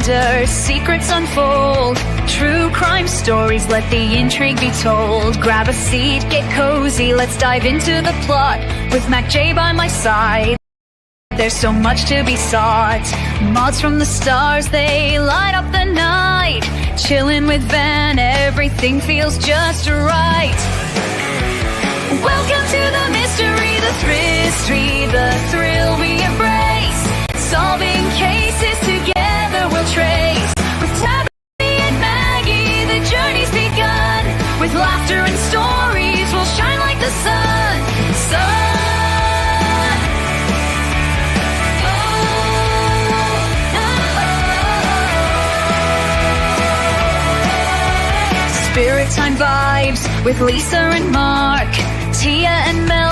wonder, secrets unfold. True crime stories, let the intrigue be told. Grab a seat, get cozy, let's dive into the plot. With Mac J by my side, there's so much to be sought. Mods from the stars, they light up the night. Chillin' with Van, everything feels just right. Welcome to the mystery, the thrill, the thrill we embrace. Solving cases together we'll trace. With Tabby and Maggie, the journey's begun. With laughter and stories, we'll shine like the sun. Spirit Time vibes with Lisa and Mark. Tia and Mel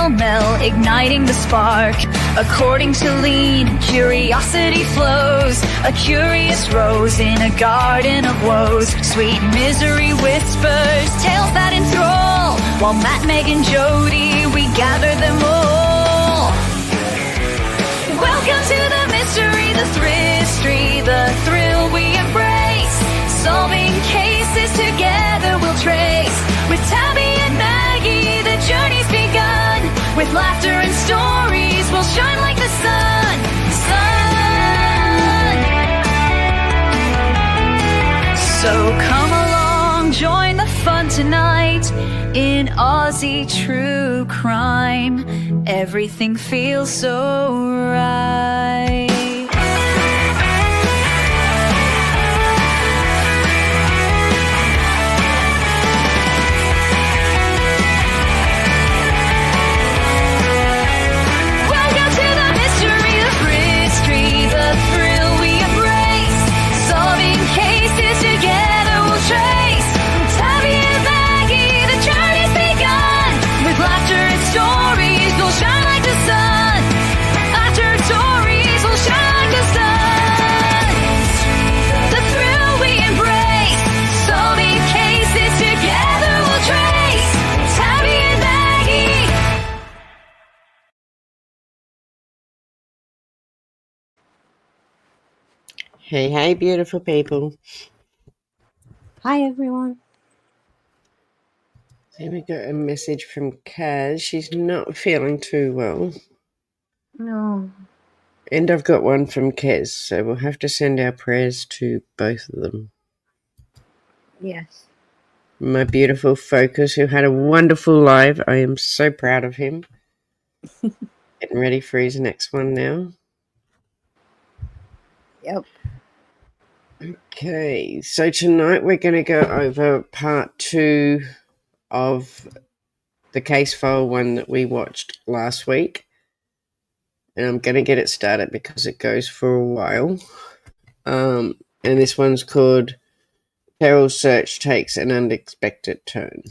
igniting the spark. According to Lean, curiosity flows. A curious rose in a garden of woes. Sweet misery whispers, tales that enthrall. While Matt, Meg, and Jody, we gather them all. Welcome to the mystery, the thrill we embrace. Solving cases together we'll trace. With Tabby and Maggie, the journey's begun. With laughter and stories, we'll shine like the sun. So come along, join the fun tonight. In Aussie true crime, everything feels so right. Hey, beautiful people. Hi, everyone. Here we got a message from Kaz. She's not feeling too well. No. And I've got one from Kaz, so we'll have to send our prayers to both of them. Yes. My beautiful Focus, who had a wonderful live. I am so proud of him. Getting ready for his next one now. Yep. Okay, so tonight we're going to go over part 2 of the case file one that we watched last week. And I'm going to get it started because it goes for a while. And this one's called Carol's Search Takes an Unexpected Turn.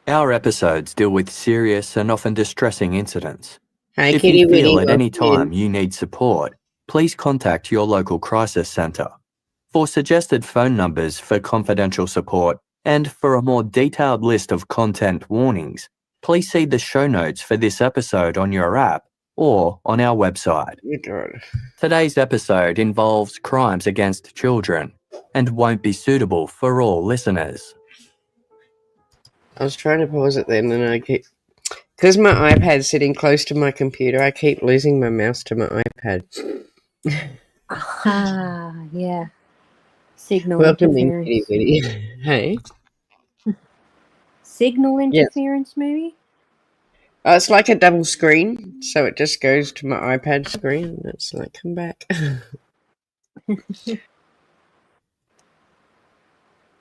Our episodes deal with serious and often distressing incidents. Hi, If Kitty you feel Witty, at any welcome in. time you need support, please contact your local crisis centre. For suggested phone numbers for confidential support and for a more detailed list of content warnings, please see the show notes for this episode on your app or on our website. Today's episode involves crimes against children and won't be suitable for all listeners. I was trying to pause it then, and I keep... Because my iPad's sitting close to my computer, I keep losing my mouse to my iPad. Yeah. Signal Welcome in, interference. Kitty Witty. Hey? Signal interference, maybe? It's like a double screen, so it just goes to my iPad screen, and it's like, come back.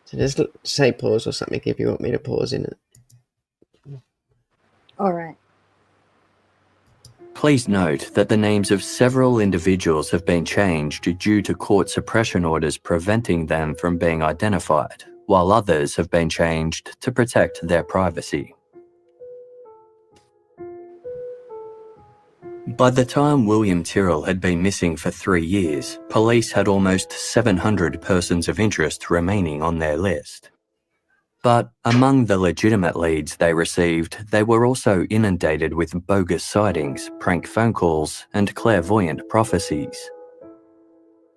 So just say pause or something if you want me to pause in it. All right. Please note that the names of several individuals have been changed due to court suppression orders preventing them from being identified, while others have been changed to protect their privacy. By the time William Tyrrell had been missing for 3 years, police had almost 700 persons of interest remaining on their list. But among the legitimate leads they received, they were also inundated with bogus sightings, prank phone calls, and clairvoyant prophecies.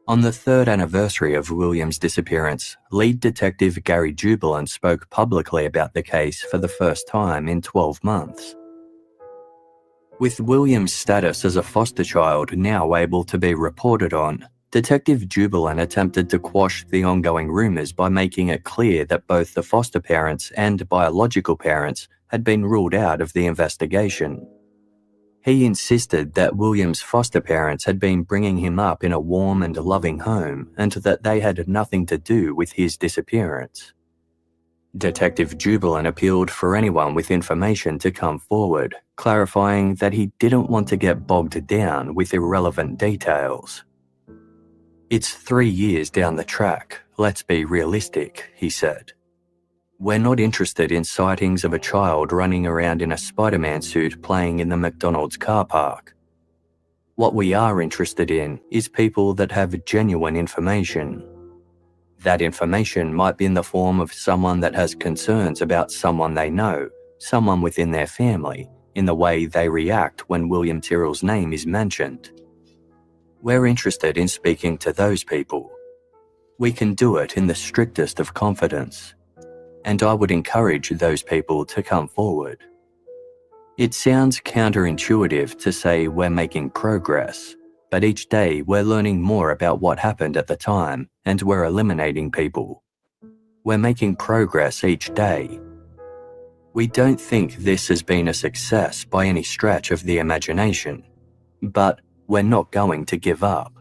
On the 3rd anniversary of William's disappearance, lead detective Gary Jubilant spoke publicly about the case for the first time in 12 months. With William's status as a foster child now able to be reported on, Detective Jubilant attempted to quash the ongoing rumours by making it clear that both the foster parents and biological parents had been ruled out of the investigation. He insisted that William's foster parents had been bringing him up in a warm and loving home and that they had nothing to do with his disappearance. Detective Jubilant appealed for anyone with information to come forward, clarifying that he didn't want to get bogged down with irrelevant details. "It's 3 years down the track, let's be realistic," he said. "We're not interested in sightings of a child running around in a Spider-Man suit playing in the McDonald's car park. What we are interested in is people that have genuine information. That information might be in the form of someone that has concerns about someone they know, someone within their family, in the way they react when William Tyrrell's name is mentioned. We're interested in speaking to those people. We can do it in the strictest of confidence, and I would encourage those people to come forward. It sounds counterintuitive to say we're making progress, but each day we're learning more about what happened at the time and we're eliminating people. We're making progress each day. We don't think this has been a success by any stretch of the imagination, but we're not going to give up."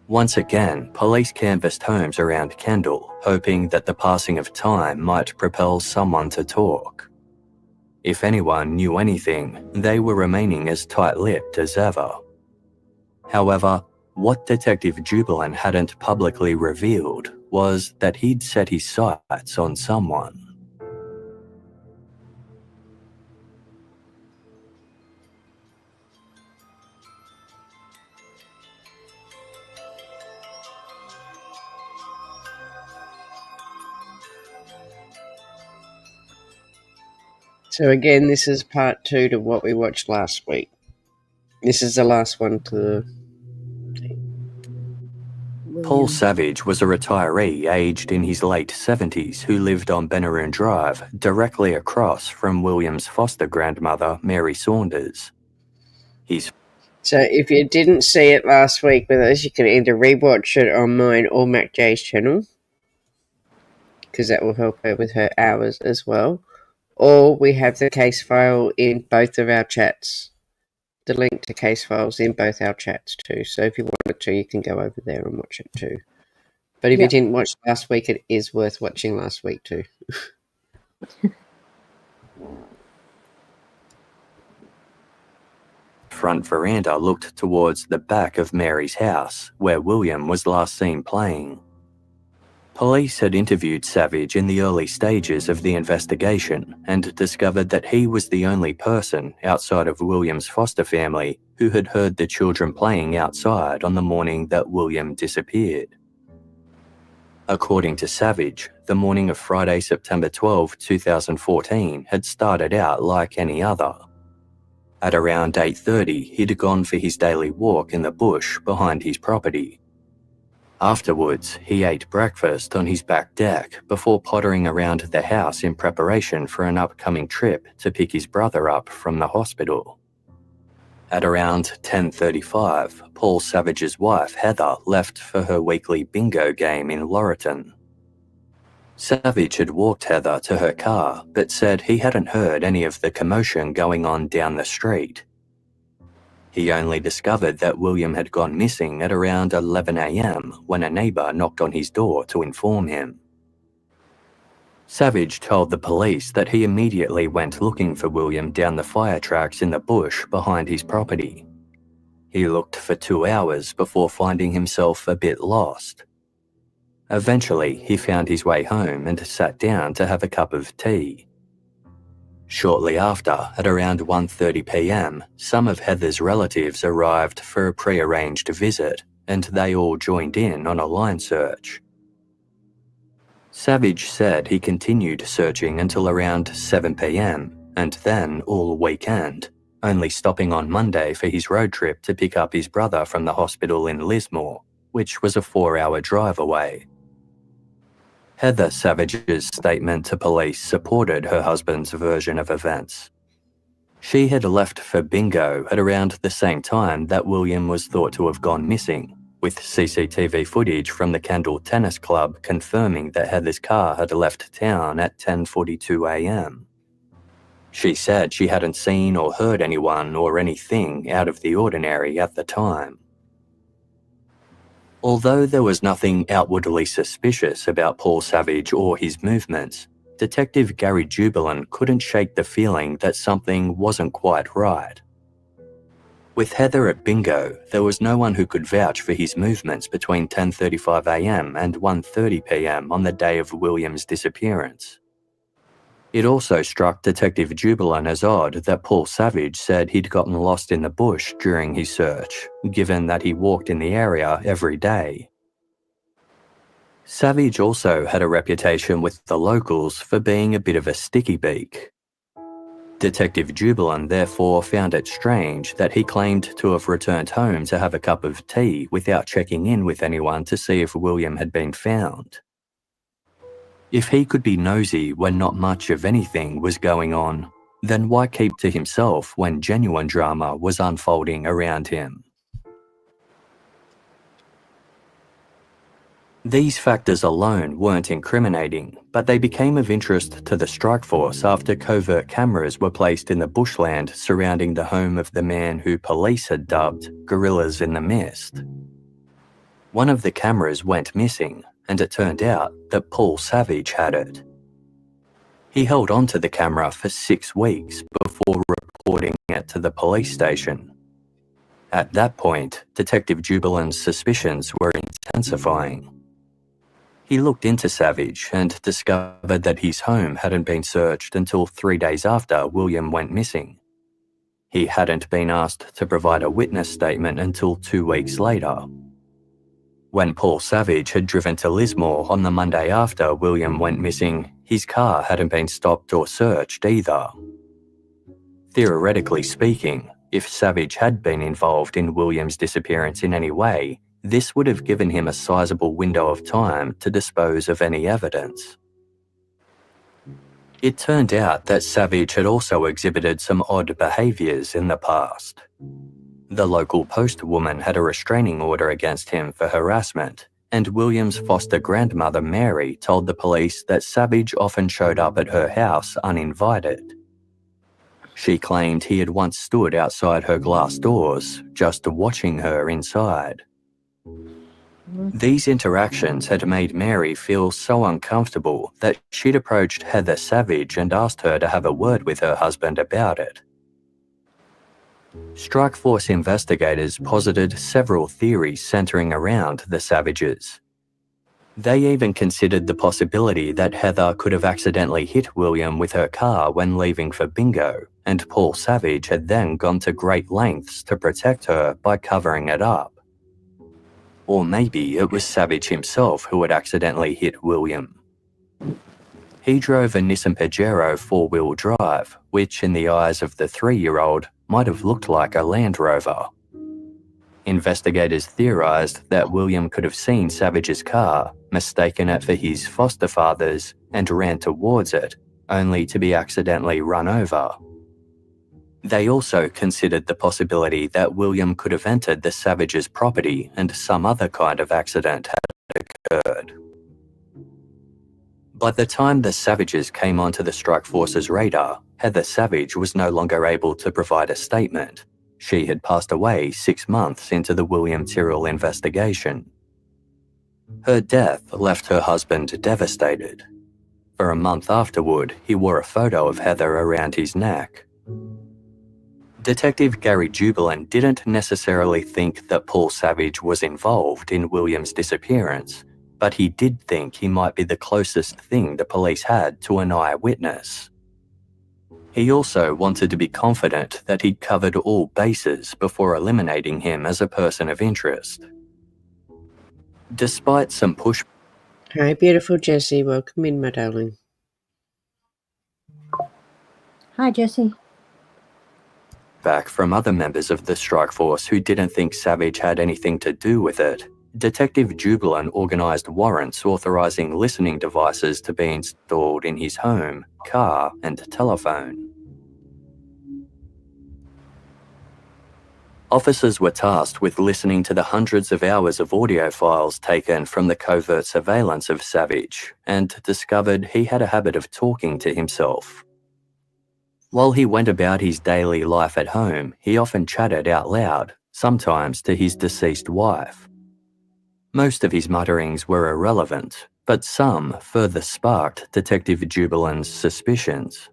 Once again, police canvassed homes around Kendall, hoping that the passing of time might propel someone to talk. If anyone knew anything, they were remaining as tight-lipped as ever. However, what Detective Jubilant hadn't publicly revealed was that he'd set his sights on someone. So again, this is part 2 to what we watched last week. This is the last one to... Paul Savage was a retiree aged in his late 70s who lived on Benaroon Drive, directly across from William's foster grandmother, Mary Saunders. So if you didn't see it last week with us, you can either rewatch it on mine or Mac J's channel, because that will help her with her hours as well. Or we have the case file in both of our chats. The link to case files in both our chats too. So if you wanted to, you can go over there and watch it too. But if you didn't watch last week, it is worth watching last week too. Front veranda looked towards the back of Mary's house, where William was last seen playing. Police had interviewed Savage in the early stages of the investigation and discovered that he was the only person outside of William's foster family who had heard the children playing outside on the morning that William disappeared. According to Savage, the morning of Friday, September 12, 2014 had started out like any other. At around 8:30, he'd gone for his daily walk in the bush behind his property. Afterwards, he ate breakfast on his back deck before pottering around the house in preparation for an upcoming trip to pick his brother up from the hospital. At around 10:35, Paul Savage's wife, Heather, left for her weekly bingo game in Laurelton. Savage had walked Heather to her car, but said he hadn't heard any of the commotion going on down the street. He only discovered that William had gone missing at around 11 a.m. when a neighbour knocked on his door to inform him. Savage told the police that he immediately went looking for William down the fire tracks in the bush behind his property. He looked for 2 hours before finding himself a bit lost. Eventually, he found his way home and sat down to have a cup of tea. Shortly after, at around 1:30 p.m, some of Heather's relatives arrived for a pre-arranged visit, and they all joined in on a line search. Savage said he continued searching until around 7 p.m, and then all weekend, only stopping on Monday for his road trip to pick up his brother from the hospital in Lismore, which was a 4-hour drive away. Heather Savage's statement to police supported her husband's version of events. She had left for bingo at around the same time that William was thought to have gone missing, with CCTV footage from the Kendall Tennis Club confirming that Heather's car had left town at 10:42 a.m. She said she hadn't seen or heard anyone or anything out of the ordinary at the time. Although there was nothing outwardly suspicious about Paul Savage or his movements, Detective Gary Jubilant couldn't shake the feeling that something wasn't quite right. With Heather at bingo, there was no one who could vouch for his movements between 10:35 a.m. and 1:30 p.m. on the day of William's disappearance. It also struck Detective Jubilant as odd that Paul Savage said he'd gotten lost in the bush during his search, given that he walked in the area every day. Savage also had a reputation with the locals for being a bit of a sticky beak. Detective Jubilant therefore found it strange that he claimed to have returned home to have a cup of tea without checking in with anyone to see if William had been found. If he could be nosy when not much of anything was going on, then why keep to himself when genuine drama was unfolding around him? These factors alone weren't incriminating, but they became of interest to the strike force after covert cameras were placed in the bushland surrounding the home of the man who police had dubbed Gorillas in the Mist. One of the cameras went missing, and it turned out that Paul Savage had it. He held onto the camera for 6 weeks before reporting it to the police station. At that point, Detective Jubilant's suspicions were intensifying. He looked into Savage and discovered that his home hadn't been searched until 3 days after William went missing. He hadn't been asked to provide a witness statement until 2 weeks later. When Paul Savage had driven to Lismore on the Monday after William went missing, his car hadn't been stopped or searched either. Theoretically speaking, if Savage had been involved in William's disappearance in any way, this would have given him a sizable window of time to dispose of any evidence. It turned out that Savage had also exhibited some odd behaviours in the past. The local post woman had a restraining order against him for harassment, and William's foster grandmother Mary told the police that Savage often showed up at her house uninvited. She claimed he had once stood outside her glass doors, just watching her inside. These interactions had made Mary feel so uncomfortable that she'd approached Heather Savage and asked her to have a word with her husband about it. Strike Force investigators posited several theories centering around the Savages. They even considered the possibility that Heather could have accidentally hit William with her car when leaving for bingo, and Paul Savage had then gone to great lengths to protect her by covering it up. Or maybe it was Savage himself who had accidentally hit William. He drove a Nissan Pajero 4-wheel drive, which in the eyes of the 3-year-old might have looked like a Land Rover. Investigators theorised that William could have seen Savage's car, mistaken it for his foster father's, and ran towards it, only to be accidentally run over. They also considered the possibility that William could have entered the Savage's property and some other kind of accident had occurred. By the time the Savages came onto the Strike Force's radar, Heather Savage was no longer able to provide a statement. She had passed away 6 months into the William Tyrrell investigation. Her death left her husband devastated. For a month afterward, he wore a photo of Heather around his neck. Detective Gary Jubilant didn't necessarily think that Paul Savage was involved in William's disappearance, but he did think he might be the closest thing the police had to an eyewitness. He also wanted to be confident that he'd covered all bases before eliminating him as a person of interest. Despite some pushback, Hi, beautiful Jessie. Welcome in, my darling. Hi, Jesse. back from other members of the strike force who didn't think Savage had anything to do with it, Detective Jubilant organised warrants authorising listening devices to be installed in his home, car and telephone. Officers were tasked with listening to the hundreds of hours of audio files taken from the covert surveillance of Savage and discovered he had a habit of talking to himself. While he went about his daily life at home, he often chatted out loud, sometimes to his deceased wife. Most of his mutterings were irrelevant, but some further sparked Detective Jubilant's suspicions.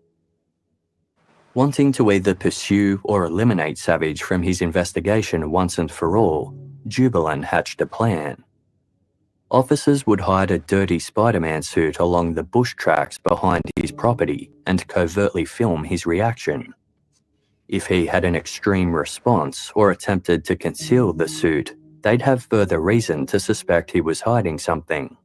Wanting to either pursue or eliminate Savage from his investigation once and for all, Jubilant hatched a plan. Officers would hide a dirty Spider-Man suit along the bush tracks behind his property and covertly film his reaction. If he had an extreme response or attempted to conceal the suit, they'd have further reason to suspect he was hiding something.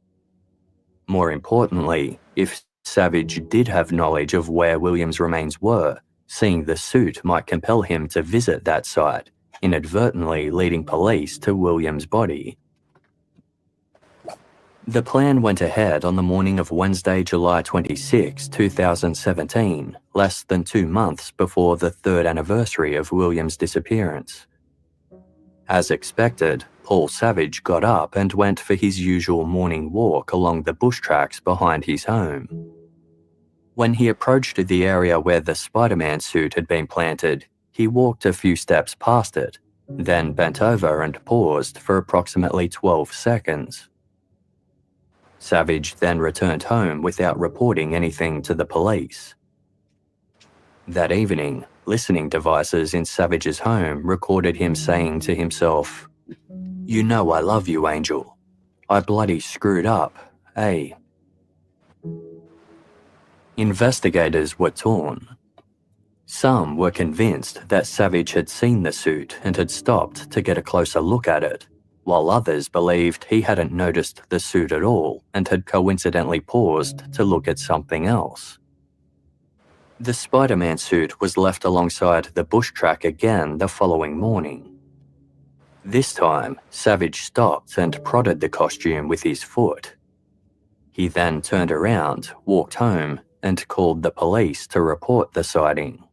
More importantly, if Savage did have knowledge of where Williams' remains were, seeing the suit might compel him to visit that site, inadvertently leading police to Williams' body. The plan went ahead on the morning of Wednesday, July 26, 2017, less than 2 months before the 3rd anniversary of Williams' disappearance. As expected, Paul Savage got up and went for his usual morning walk along the bush tracks behind his home. When he approached the area where the Spider-Man suit had been planted, he walked a few steps past it, then bent over and paused for approximately 12 seconds. Savage then returned home without reporting anything to the police. That evening, listening devices in Savage's home recorded him saying to himself, "You know I love you, Angel. I bloody screwed up, eh?" Investigators were torn. Some were convinced that Savage had seen the suit and had stopped to get a closer look at it, while others believed he hadn't noticed the suit at all and had coincidentally paused to look at something else. The Spider-Man suit was left alongside the bush track again the following morning. This time, Savage stopped and prodded the costume with his foot. He then turned around, walked home, and called the police to report the sighting.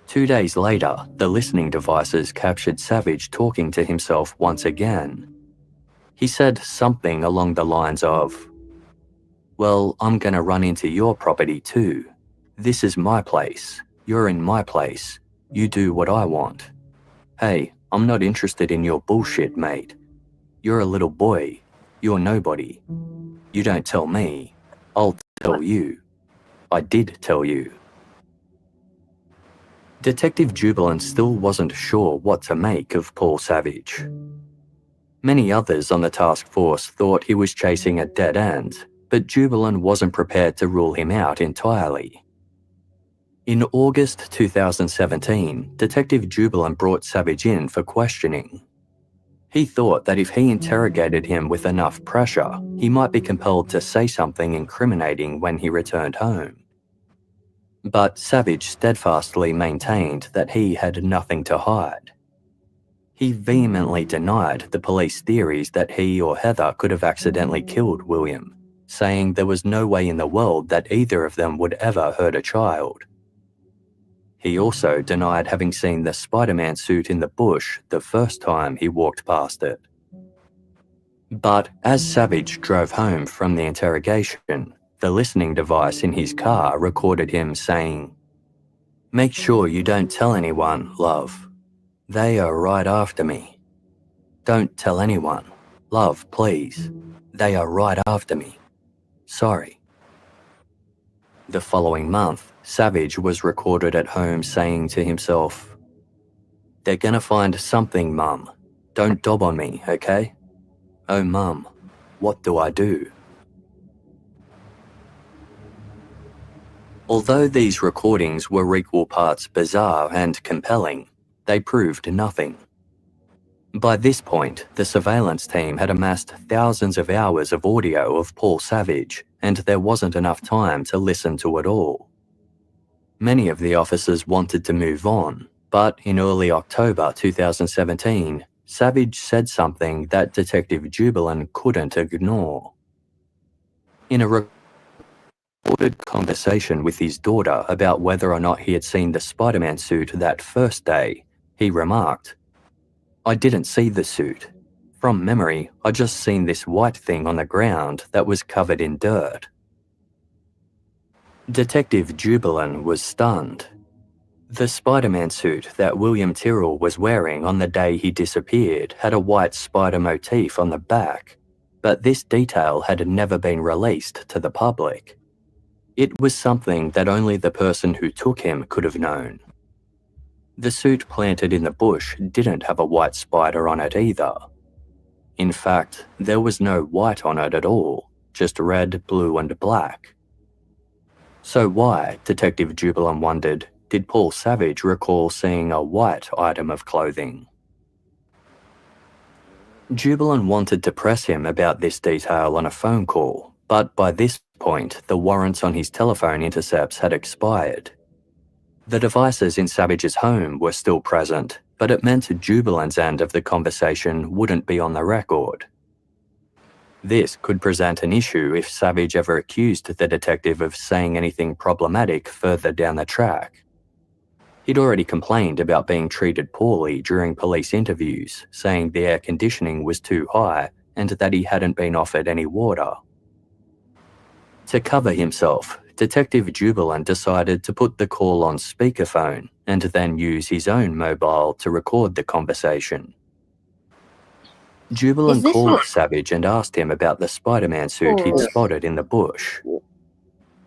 2 days later, the listening devices captured Savage talking to himself once again. He said something along the lines of, "Well, I'm gonna run into your property too. This is my place. You're in my place. You do what I want. Hey, I'm not interested in your bullshit, mate. You're a little boy. You're nobody. You don't tell me. I'll tell you. I did tell you." Detective Jubilant still wasn't sure what to make of Paul Savage. Many others on the task force thought he was chasing a dead end, but Jubilant wasn't prepared to rule him out entirely. In August 2017, Detective Jubilant brought Savage in for questioning. He thought that if he interrogated him with enough pressure, he might be compelled to say something incriminating when he returned home. But Savage steadfastly maintained that he had nothing to hide. He vehemently denied the police theories that he or Heather could have accidentally killed William, saying there was no way in the world that either of them would ever hurt a child. He also denied having seen the Spider-Man suit in the bush the first time he walked past it. But as Savage drove home from the interrogation, the listening device in his car recorded him saying, "Make sure you don't tell anyone, love. They are right after me. Don't tell anyone. Love, please. They are right after me. Sorry." The following month, Savage was recorded at home saying to himself, "They're gonna find something, Mum. Don't dob on me, okay? Oh, Mum, what do I do?" Although these recordings were equal parts bizarre and compelling, they proved nothing. By this point, the surveillance team had amassed thousands of hours of audio of Paul Savage, and there wasn't enough time to listen to it all. Many of the officers wanted to move on, but in early October 2017, Savage said something that Detective Jubilant couldn't ignore. In a recorded conversation with his daughter about whether or not he had seen the Spider-Man suit that first day, he remarked, "I didn't see the suit. From memory, I just seen this white thing on the ground that was covered in dirt." Detective Jubilant was stunned. The Spider-Man suit that William Tyrrell was wearing on the day he disappeared had a white spider motif on the back, but this detail had never been released to the public. It was something that only the person who took him could have known. The suit planted in the bush didn't have a white spider on it either. In fact, there was no white on it at all, just red, blue and black. So why, Detective Jubilant wondered, did Paul Savage recall seeing a white item of clothing? Jubilant wanted to press him about this detail on a phone call, but by this point, the warrants on his telephone intercepts had expired. The devices in Savage's home were still present, but it meant Jubilant's end of the conversation wouldn't be on the record. This could present an issue if Savage ever accused the detective of saying anything problematic further down the track. He'd already complained about being treated poorly during police interviews, saying the air conditioning was too high and that he hadn't been offered any water. To cover himself, Detective Jubilant decided to put the call on speakerphone and then use his own mobile to record the conversation. Jubilant called Savage and asked him about the Spider-Man suit he'd spotted in the bush.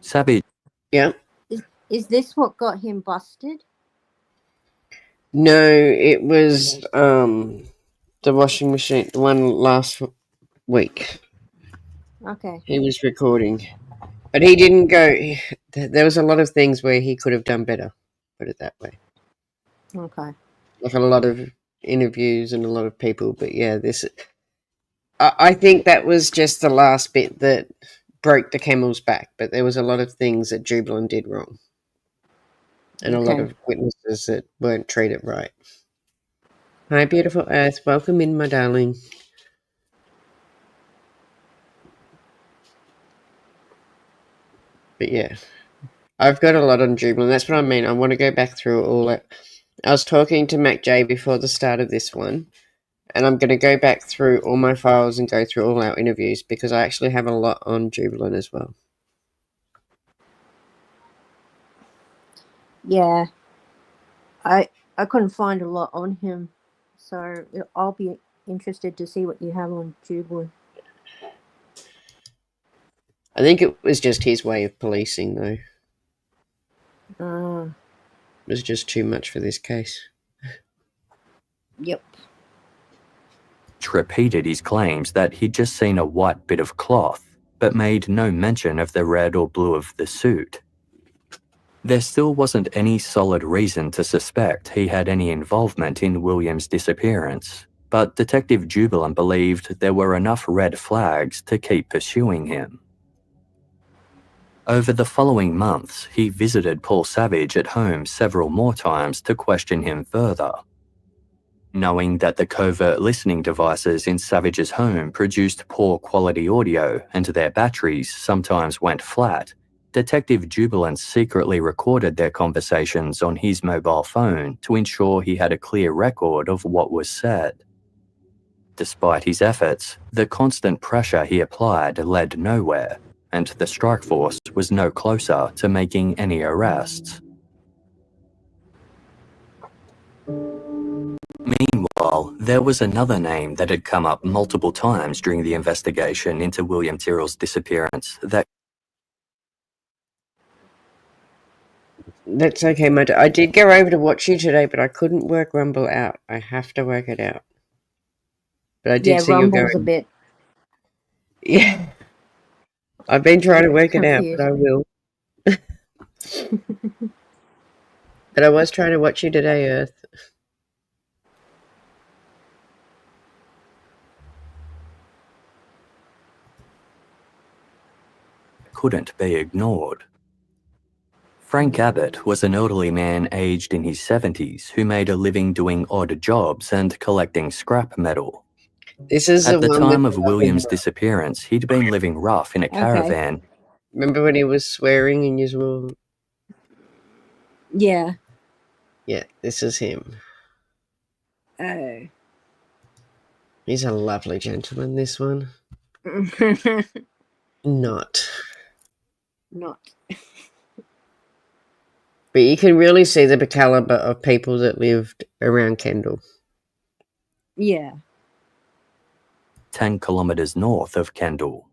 Savage... Yeah. Is this what got him busted? No, it was the washing machine, the one last week. Okay. He was recording. But he didn't go... There was a lot of things where he could have done better, put it that way. Okay. Like a lot of interviews and a lot of people, but yeah, this... I think that was just the last bit that broke the camel's back, but there was a lot of things that Jubilant did wrong. And a lot of witnesses that weren't treated right. Hi, beautiful Earth. Welcome in, my darling. But yeah, I've got a lot on Jubilant. That's what I mean. I want to go back through all that. I was talking to Mac J before the start of this one, and I'm going to go back through all my files and go through all our interviews because I actually have a lot on Jubilant as well. Yeah. I couldn't find a lot on him, so I'll be interested to see what you have on Jubilant. I think it was just his way of policing, though. It was just too much for this case. Yep. Repeated his claims that he'd just seen a white bit of cloth, but made no mention of the red or blue of the suit. There still wasn't any solid reason to suspect he had any involvement in William's disappearance, but Detective Jubilant believed there were enough red flags to keep pursuing him. Over the following months, he visited Paul Savage at home several more times to question him further. Knowing that the covert listening devices in Savage's home produced poor quality audio and their batteries sometimes went flat, Detective Jubilant secretly recorded their conversations on his mobile phone to ensure he had a clear record of what was said. Despite his efforts, the constant pressure he applied led nowhere, and the strike force was no closer to making any arrests. Meanwhile, there was another name that had come up multiple times during the investigation into William Tyrrell's disappearance that... That's okay, I did go over to watch you today, but I couldn't work Rumble out. I have to work it out. But I did see you Rumble's a bit... Yeah. I've been trying to work it out, but I will. But I was trying to watch you today, Earth. Couldn't be ignored. Frank Abbott was an elderly man aged in his 70s who made a living doing odd jobs and collecting scrap metal. This is At the one time with of William's disappearance, he'd been living rough in a caravan. Remember when he was swearing in his room? Yeah. Yeah, this is him. Oh. He's a lovely gentleman, this one. Not. But you can really see the caliber of people that lived around Kendall. Yeah. 10 kilometres north of Kendall.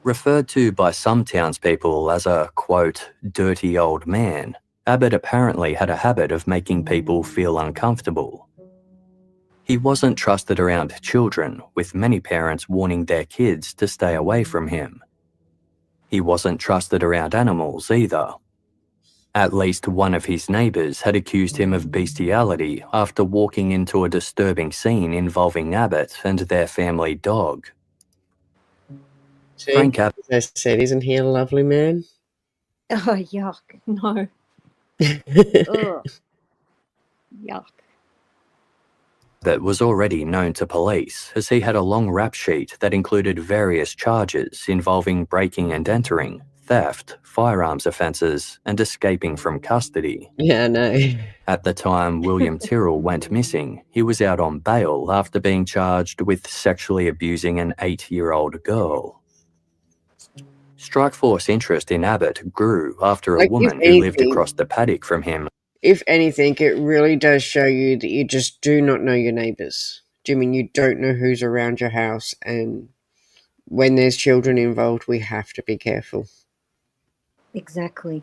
Referred to by some townspeople as a, quote, dirty old man, Abbott apparently had a habit of making people feel uncomfortable. He wasn't trusted around children, with many parents warning their kids to stay away from him. He wasn't trusted around animals either. At least one of his neighbours had accused him of bestiality after walking into a disturbing scene involving Abbott and their family dog. See, Frank Abbott, as I said, isn't he a lovely man? Oh, yuck. No. Ugh. Yuck. Abbott was already known to police as he had a long rap sheet that included various charges involving breaking and entering, theft, firearms offences, and escaping from custody. Yeah, I know. At the time William Tyrrell went missing, he was out on bail after being charged with sexually abusing an 8-year-old girl. Strikeforce interest in Abbott grew after a woman who lived across the paddock from him. If anything, it really does show you that you just do not know your neighbours. Do you mean you don't know who's around your house? And when there's children involved, we have to be careful. Exactly.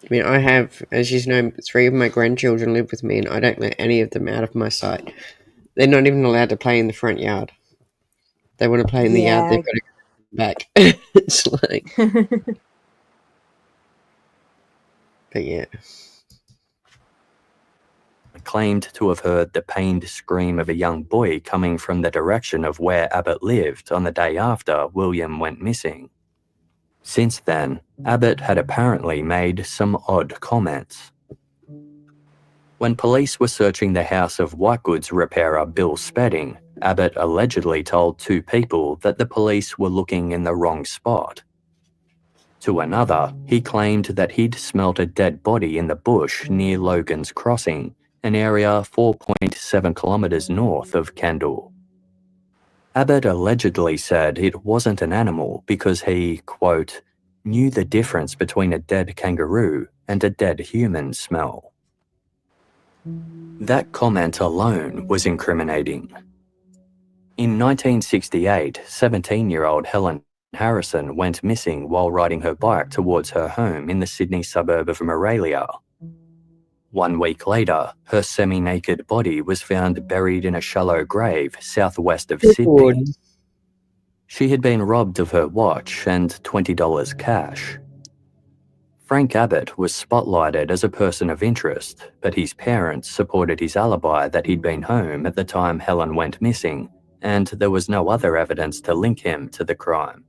I mean, I have, as you know, 3 of my grandchildren live with me, and I don't let any of them out of my sight. They're not even allowed to play in the front yard. They want to play in the yard, they've got to go back. It's like... But yeah. Claimed to have heard the pained scream of a young boy coming from the direction of where Abbott lived on the day after William went missing. Since then, Abbott had apparently made some odd comments. When police were searching the house of white goods repairer Bill Spedding, Abbott allegedly told 2 people that the police were looking in the wrong spot. To another, he claimed that he'd smelt a dead body in the bush near Logan's Crossing, an area 4.7 kilometres north of Kendall. Abbott allegedly said it wasn't an animal because he, quote, knew the difference between a dead kangaroo and a dead human smell. That comment alone was incriminating. In 1968, 17-year-old Helen Harrison went missing while riding her bike towards her home in the Sydney suburb of Moralia. 1 week later, her semi-naked body was found buried in a shallow grave southwest of Sydney. She had been robbed of her watch and $20 cash. Frank Abbott was spotlighted as a person of interest, but his parents supported his alibi that he'd been home at the time Helen went missing, and there was no other evidence to link him to the crime.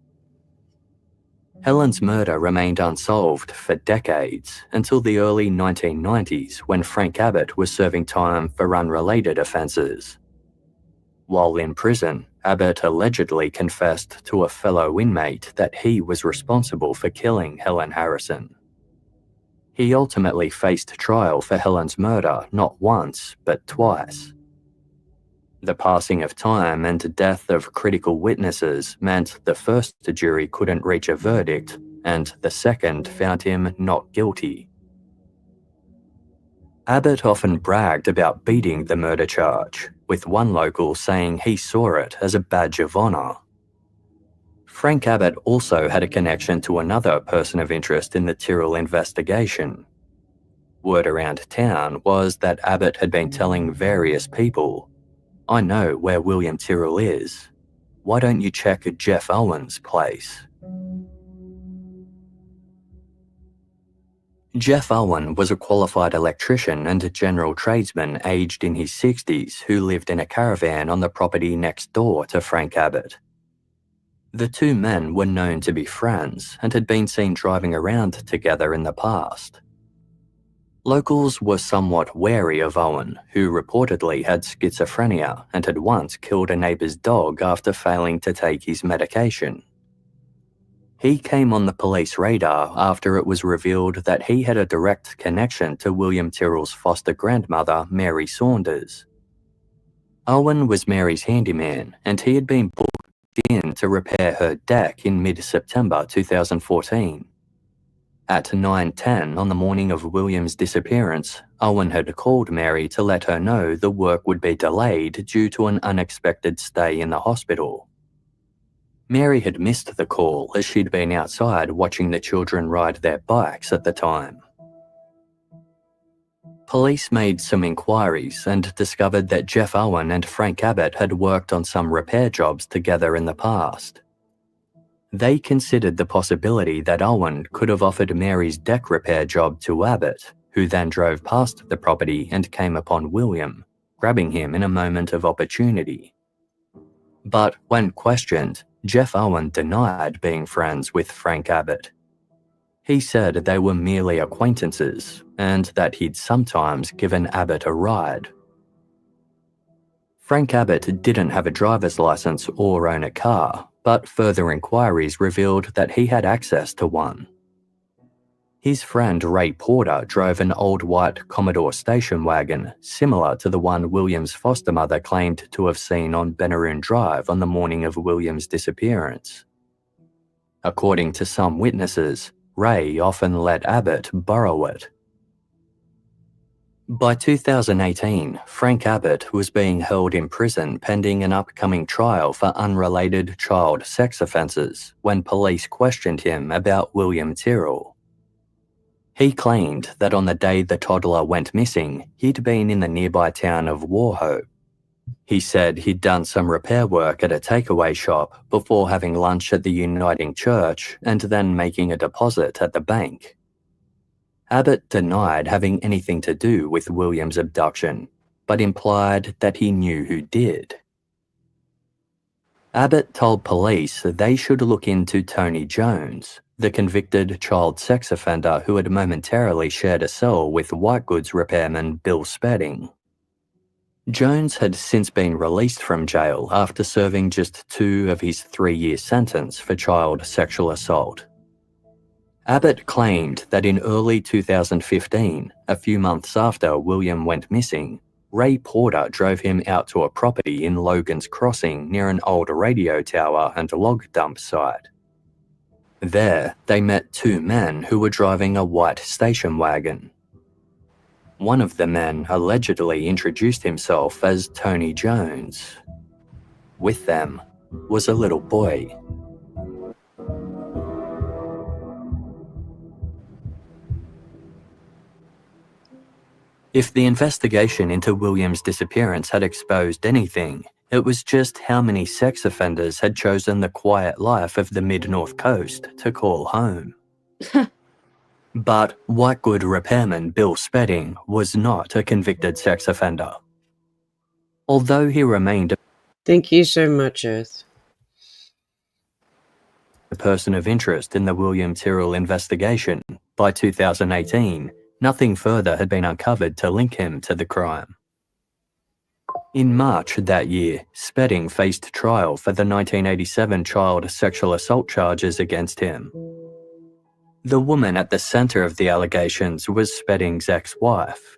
Helen's murder remained unsolved for decades until the early 1990s when Frank Abbott was serving time for unrelated offences. While in prison, Abbott allegedly confessed to a fellow inmate that he was responsible for killing Helen Harrison. He ultimately faced trial for Helen's murder not once, but twice. The passing of time and death of critical witnesses meant the first jury couldn't reach a verdict, and the second found him not guilty. Abbott often bragged about beating the murder charge, with one local saying he saw it as a badge of honour. Frank Abbott also had a connection to another person of interest in the Tyrrell investigation. Word around town was that Abbott had been telling various people, I know where William Tyrrell is. Why don't you check Jeff Owen's place? Jeff Owen was a qualified electrician and a general tradesman aged in his 60s who lived in a caravan on the property next door to Frank Abbott. The two men were known to be friends and had been seen driving around together in the past. Locals were somewhat wary of Owen, who reportedly had schizophrenia and had once killed a neighbour's dog after failing to take his medication. He came on the police radar after it was revealed that he had a direct connection to William Tyrrell's foster grandmother, Mary Saunders. Owen was Mary's handyman, and he had been booked in to repair her deck in mid-September 2014. At 9:10 on the morning of William's disappearance, Owen had called Mary to let her know the work would be delayed due to an unexpected stay in the hospital. Mary had missed the call as she'd been outside watching the children ride their bikes at the time. Police made some inquiries and discovered that Jeff Owen and Frank Abbott had worked on some repair jobs together in the past. They considered the possibility that Owen could have offered Mary's deck repair job to Abbott, who then drove past the property and came upon William, grabbing him in a moment of opportunity. But when questioned, Jeff Owen denied being friends with Frank Abbott. He said they were merely acquaintances and that he'd sometimes given Abbott a ride. Frank Abbott didn't have a driver's license or own a car, but further inquiries revealed that he had access to one. His friend Ray Porter drove an old white Commodore station wagon similar to the one William's foster mother claimed to have seen on Benaroon Drive on the morning of William's disappearance. According to some witnesses, Ray often let Abbott borrow it. By 2018, Frank Abbott was being held in prison pending an upcoming trial for unrelated child sex offences when police questioned him about William Tyrrell. He claimed that on the day the toddler went missing, he'd been in the nearby town of Warhope. He said he'd done some repair work at a takeaway shop before having lunch at the Uniting Church and then making a deposit at the bank. Abbott denied having anything to do with William's abduction, but implied that he knew who did. Abbott told police they should look into Tony Jones, the convicted child sex offender who had momentarily shared a cell with white goods repairman Bill Spedding. Jones had since been released from jail after serving just 2 of his 3-year sentence for child sexual assault. Abbott claimed that in early 2015, a few months after William went missing, Ray Porter drove him out to a property in Logan's Crossing near an old radio tower and log dump site. There, they met 2 men who were driving a white station wagon. One of the men allegedly introduced himself as Tony Jones. With them was a little boy. If the investigation into William's disappearance had exposed anything, it was just how many sex offenders had chosen the quiet life of the mid-North Coast to call home. But white good repairman Bill Spedding was not a convicted sex offender. Although he remained Thank you so much, Earth. a person of interest in the William Tyrrell investigation, by 2018, nothing further had been uncovered to link him to the crime. In March that year, Spedding faced trial for the 1987 child sexual assault charges against him. The woman at the centre of the allegations was Spedding's ex-wife.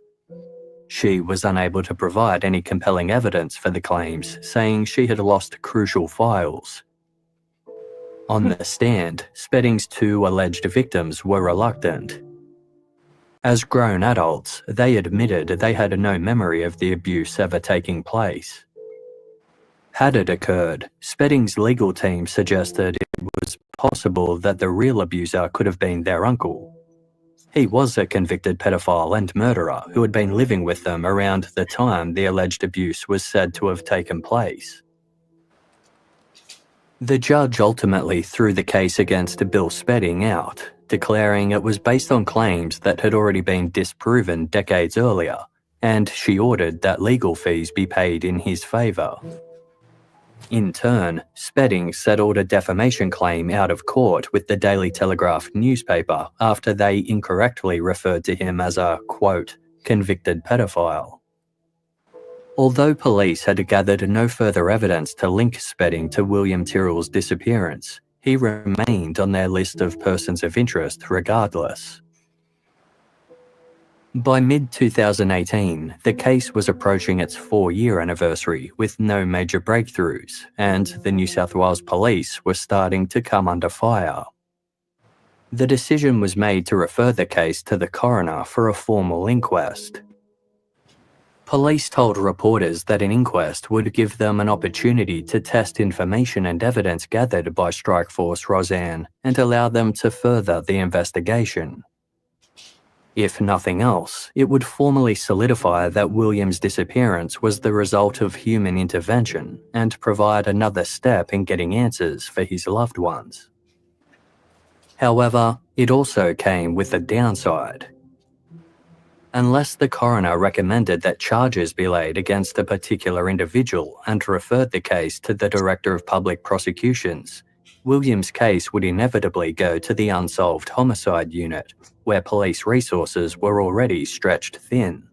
She was unable to provide any compelling evidence for the claims, saying she had lost crucial files. On the stand, Spedding's 2 alleged victims were reluctant. As grown adults, they admitted they had no memory of the abuse ever taking place. Had it occurred, Spedding's legal team suggested it was possible that the real abuser could have been their uncle. He was a convicted pedophile and murderer who had been living with them around the time the alleged abuse was said to have taken place. The judge ultimately threw the case against Bill Spedding out, declaring it was based on claims that had already been disproven decades earlier, and she ordered that legal fees be paid in his favour. In turn, Spedding settled a defamation claim out of court with the Daily Telegraph newspaper after they incorrectly referred to him as a, quote, convicted pedophile. Although police had gathered no further evidence to link Spedding to William Tyrrell's disappearance, he remained on their list of persons of interest regardless. By mid-2018, the case was approaching its 4-year anniversary with no major breakthroughs, and the New South Wales Police were starting to come under fire. The decision was made to refer the case to the coroner for a formal inquest. Police told reporters that an inquest would give them an opportunity to test information and evidence gathered by Strikeforce Roseanne and allow them to further the investigation. If nothing else, it would formally solidify that William's disappearance was the result of human intervention and provide another step in getting answers for his loved ones. However, it also came with a downside. Unless the coroner recommended that charges be laid against a particular individual and referred the case to the Director of Public Prosecutions, William's case would inevitably go to the Unsolved Homicide Unit, where police resources were already stretched thin.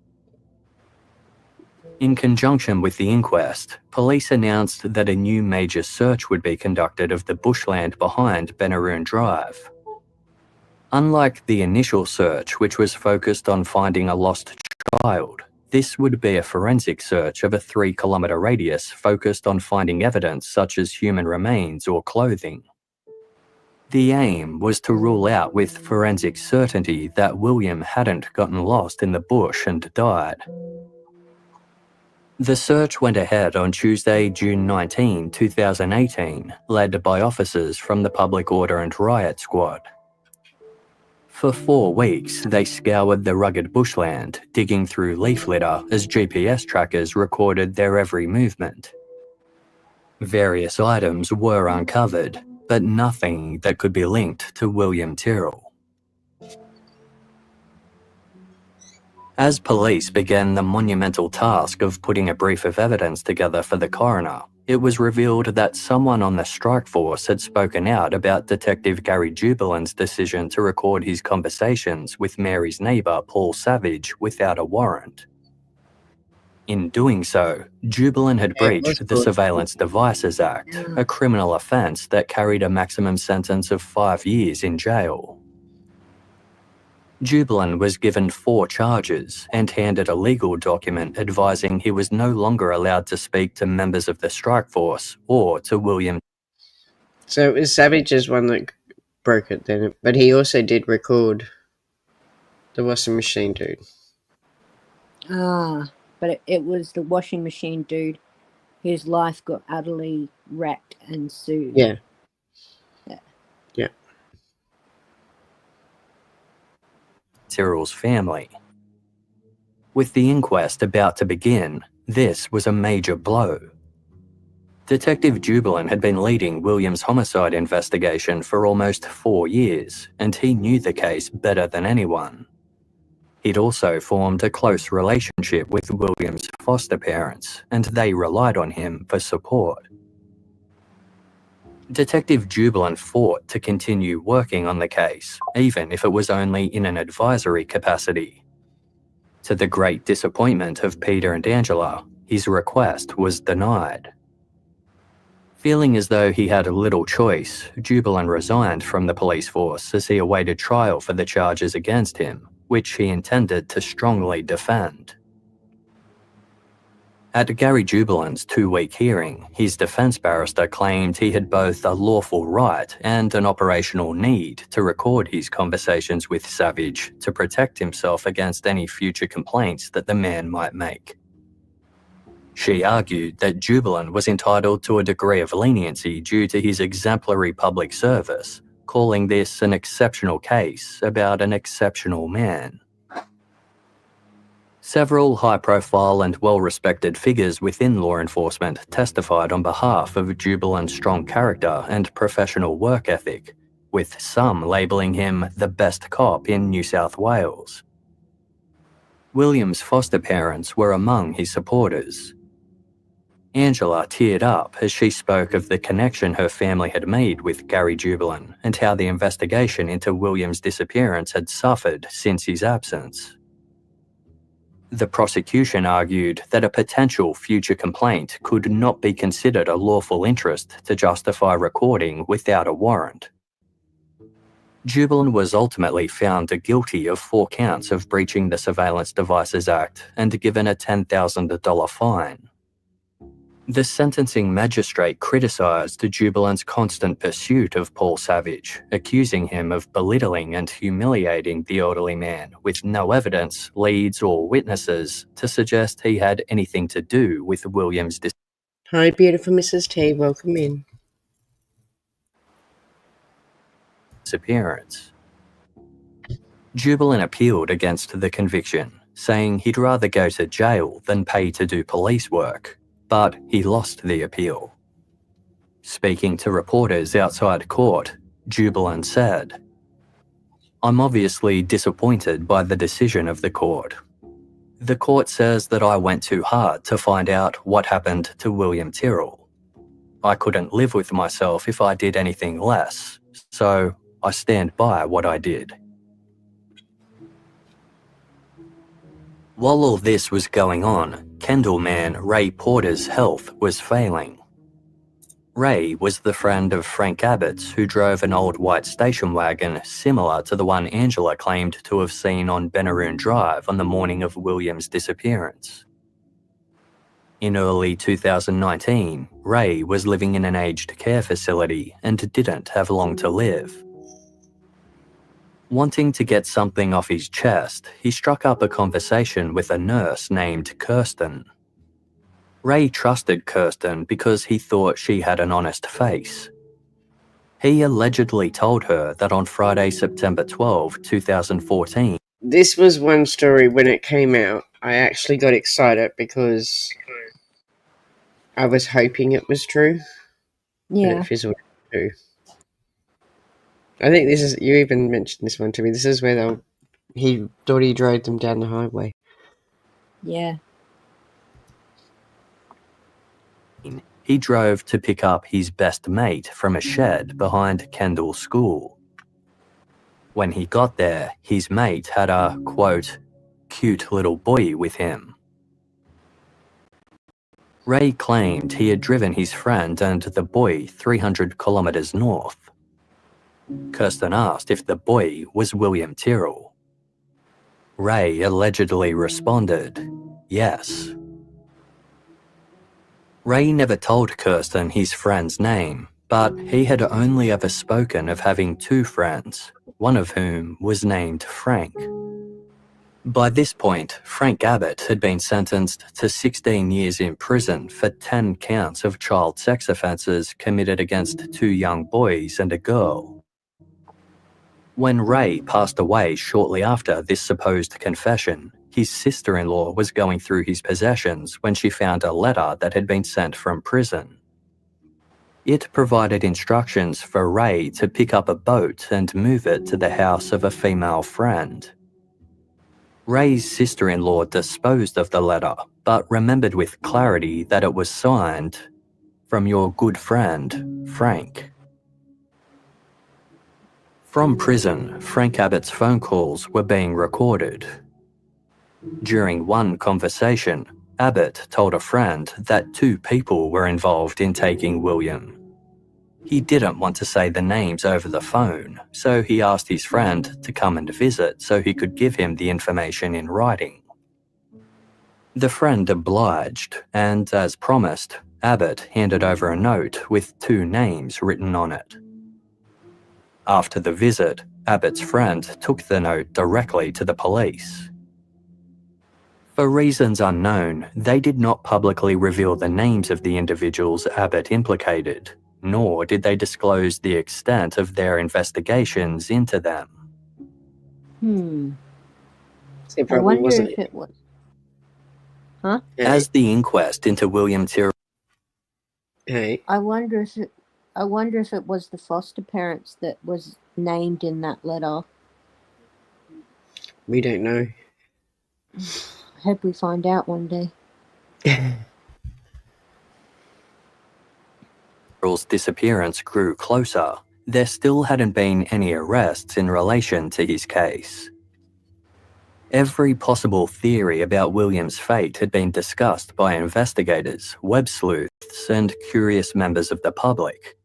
In conjunction with the inquest, police announced that a new major search would be conducted of the bushland behind Benaroon Drive. Unlike the initial search, which was focused on finding a lost child, this would be a forensic search of a 3-kilometre radius focused on finding evidence such as human remains or clothing. The aim was to rule out with forensic certainty that William hadn't gotten lost in the bush and died. The search went ahead on Tuesday, June 19, 2018, led by officers from the Public Order and Riot Squad. For 4 weeks, they scoured the rugged bushland, digging through leaf litter as GPS trackers recorded their every movement. Various items were uncovered, but nothing that could be linked to William Tyrrell. As police began the monumental task of putting a brief of evidence together for the coroner, it was revealed that someone on the strike force had spoken out about Detective Gary Jubilan's decision to record his conversations with Mary's neighbour Paul Savage without a warrant. In doing so, Jubilan had breached the Surveillance Devices Act, a criminal offence that carried a maximum sentence of 5 years in jail. Jubilan was given 4 charges and handed a legal document advising he was no longer allowed to speak to members of the strike force or to William. So it was Savage's one that broke it then, but he also did record the washing machine dude. But it was the washing machine dude whose life got utterly wrecked and sued. Yeah. Tyrrell's family. With the inquest about to begin, this was a major blow. Detective Jubilan had been leading William's homicide investigation for almost 4 years, and he knew the case better than anyone. He'd also formed a close relationship with William's foster parents, and they relied on him for support. Detective Jubilan fought to continue working on the case, even if it was only in an advisory capacity. To the great disappointment of Peter and Angela, his request was denied. Feeling as though he had little choice, Jubilan resigned from the police force as he awaited trial for the charges against him, which he intended to strongly defend. At Gary Jubilan's 2-week hearing, his defence barrister claimed he had both a lawful right and an operational need to record his conversations with Savage to protect himself against any future complaints that the man might make. She argued that Jubilan was entitled to a degree of leniency due to his exemplary public service, calling this an exceptional case about an exceptional man. Several high-profile and well-respected figures within law enforcement testified on behalf of Jubilan's strong character and professional work ethic, with some labelling him the best cop in New South Wales. William's foster parents were among his supporters. Angela teared up as she spoke of the connection her family had made with Gary Jubelin and how the investigation into William's disappearance had suffered since his absence. The prosecution argued that a potential future complaint could not be considered a lawful interest to justify recording without a warrant. Jubelin was ultimately found guilty of 4 counts of breaching the Surveillance Devices Act and given a $10,000 fine. The sentencing magistrate criticised Jubilin's constant pursuit of Paul Savage, accusing him of belittling and humiliating the elderly man with no evidence, leads or witnesses to suggest he had anything to do with William's Hi, beautiful Mrs. T. Welcome in. disappearance. Jubelin appealed against the conviction, saying he'd rather go to jail than pay to do police work, but he lost the appeal. Speaking to reporters outside court, Jubelin said, "I'm obviously disappointed by the decision of the court. The court says that I went too hard to find out what happened to William Tyrrell. I couldn't live with myself if I did anything less, so I stand by what I did." While all this was going on, Kendall man Ray Porter's health was failing. Ray was the friend of Frank Abbott's who drove an old white station wagon similar to the one Angela claimed to have seen on Benaroon Drive on the morning of William's disappearance. In early 2019, Ray was living in an aged care facility and didn't have long to live. Wanting to get something off his chest, he struck up a conversation with a nurse named Kirsten. Ray trusted Kirsten because he thought she had an honest face. He allegedly told her that on Friday, September 12, 2014, This was one story when it came out. I actually got excited because I was hoping it was true. And Yeah. it fizzled out too. I think this is, you even mentioned this one to me. This is where he thought he drove them down the highway. Yeah. he drove to pick up his best mate from a shed behind Kendall School. When he got there, his mate had a, quote, cute little boy with him. Ray claimed he had driven his friend and the boy 300 kilometres north. Kirsten asked if the boy was William Tyrrell. Ray allegedly responded, yes. Ray never told Kirsten his friend's name, but he had only ever spoken of having two friends, one of whom was named Frank. By this point, Frank Abbott had been sentenced to 16 years in prison for 10 counts of child sex offences committed against two young boys and a girl. When Ray passed away shortly after this supposed confession, his sister-in-law was going through his possessions when she found a letter that had been sent from prison. It provided instructions for Ray to pick up a boat and move it to the house of a female friend. Ray's sister-in-law disposed of the letter, but remembered with clarity that it was signed, "From your good friend, Frank." From prison, Frank Abbott's phone calls were being recorded. During one conversation, Abbott told a friend that two people were involved in taking William. He didn't want to say the names over the phone, so he asked his friend to come and visit so he could give him the information in writing. The friend obliged, and as promised, Abbott handed over a note with two names written on it. After the visit, Abbott's friend took the note directly to the police. For reasons unknown, they did not publicly reveal the names of the individuals Abbott implicated, nor did they disclose the extent of their investigations into them. It I probably wonder wasn't. if it was. Huh? Hey, As the inquest into William Tyrrell hey, I wonder if I wonder if it was the foster parents that was named in that letter. We don't know. I hope we find out one day. Girl's disappearance grew closer, there still hadn't been any arrests in relation to his case. Every possible theory about William's fate had been discussed by investigators, web sleuths, and curious members of the public.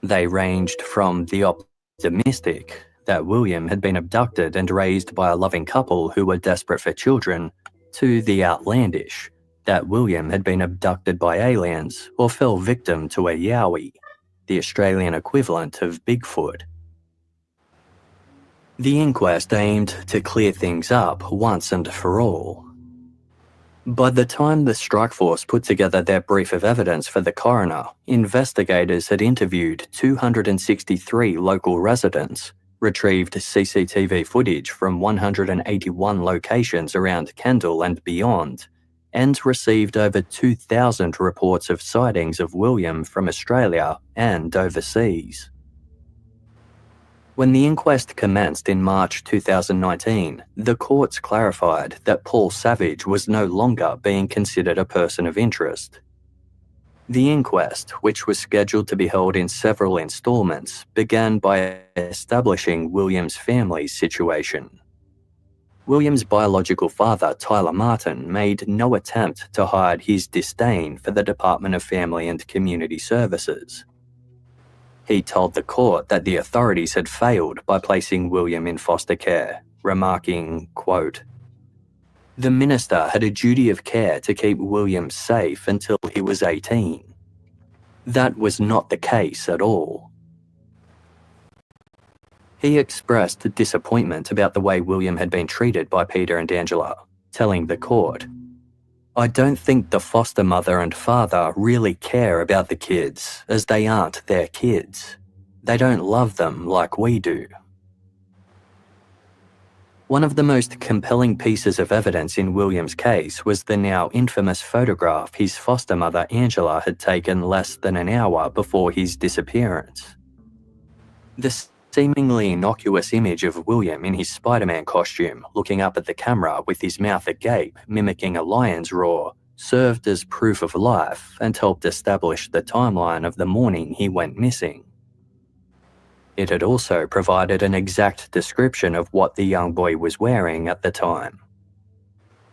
They ranged from the optimistic, that William had been abducted and raised by a loving couple who were desperate for children, to the outlandish, that William had been abducted by aliens or fell victim to a yowie, the Australian equivalent of Bigfoot. The inquest aimed to clear things up once and for all. By the time the strike force put together their brief of evidence for the coroner, investigators had interviewed 263 local residents, retrieved CCTV footage from 181 locations around Kendall and beyond, and received over 2,000 reports of sightings of William from Australia and overseas. When the inquest commenced in March 2019, the courts clarified that Paul Savage was no longer being considered a person of interest. The inquest, which was scheduled to be held in several installments, began by establishing William's family's situation. William's biological father, Tyler Martin, made no attempt to hide his disdain for the Department of Family and Community Services. He told the court that the authorities had failed by placing William in foster care, remarking, quote, "The minister had a duty of care to keep William safe until he was 18. That was not the case at all." He expressed disappointment about the way William had been treated by Peter and Angela, telling the court, "I don't think the foster mother and father really care about the kids, as they aren't their kids. They don't love them like we do." One of the most compelling pieces of evidence in William's case was the now infamous photograph his foster mother Angela had taken less than an hour before his disappearance. The seemingly innocuous image of William in his Spider-Man costume looking up at the camera with his mouth agape, mimicking a lion's roar, served as proof of life and helped establish the timeline of the morning he went missing. It had also provided an exact description of what the young boy was wearing at the time.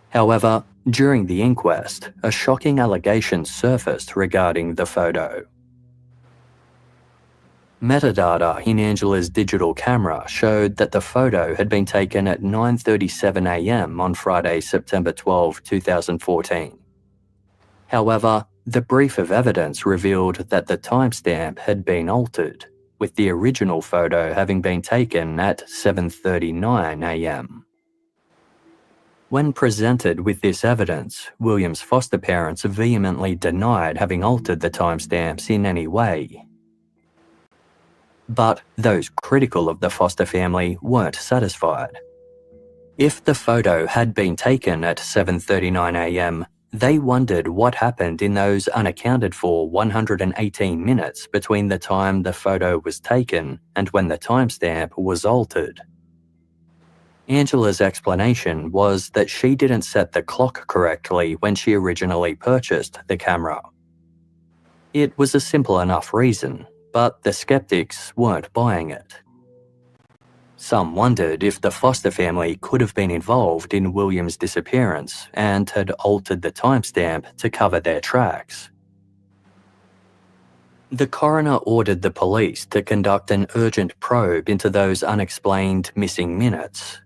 However, during the inquest, a shocking allegation surfaced regarding the photo. Metadata in Angela's digital camera showed that the photo had been taken at 9:37 a.m. on Friday, September 12, 2014. However, the brief of evidence revealed that the timestamp had been altered, with the original photo having been taken at 7:39 a.m. When presented with this evidence, William's foster parents vehemently denied having altered the timestamps in any way. But those critical of the foster family weren't satisfied. If the photo had been taken at 7:39 a.m., they wondered what happened in those unaccounted for 118 minutes between the time the photo was taken and when the timestamp was altered. Angela's explanation was that she didn't set the clock correctly when she originally purchased the camera. It was a simple enough reason, but the skeptics weren't buying it. Some wondered if the foster family could have been involved in William's disappearance and had altered the timestamp to cover their tracks. The coroner ordered the police to conduct an urgent probe into those unexplained missing minutes.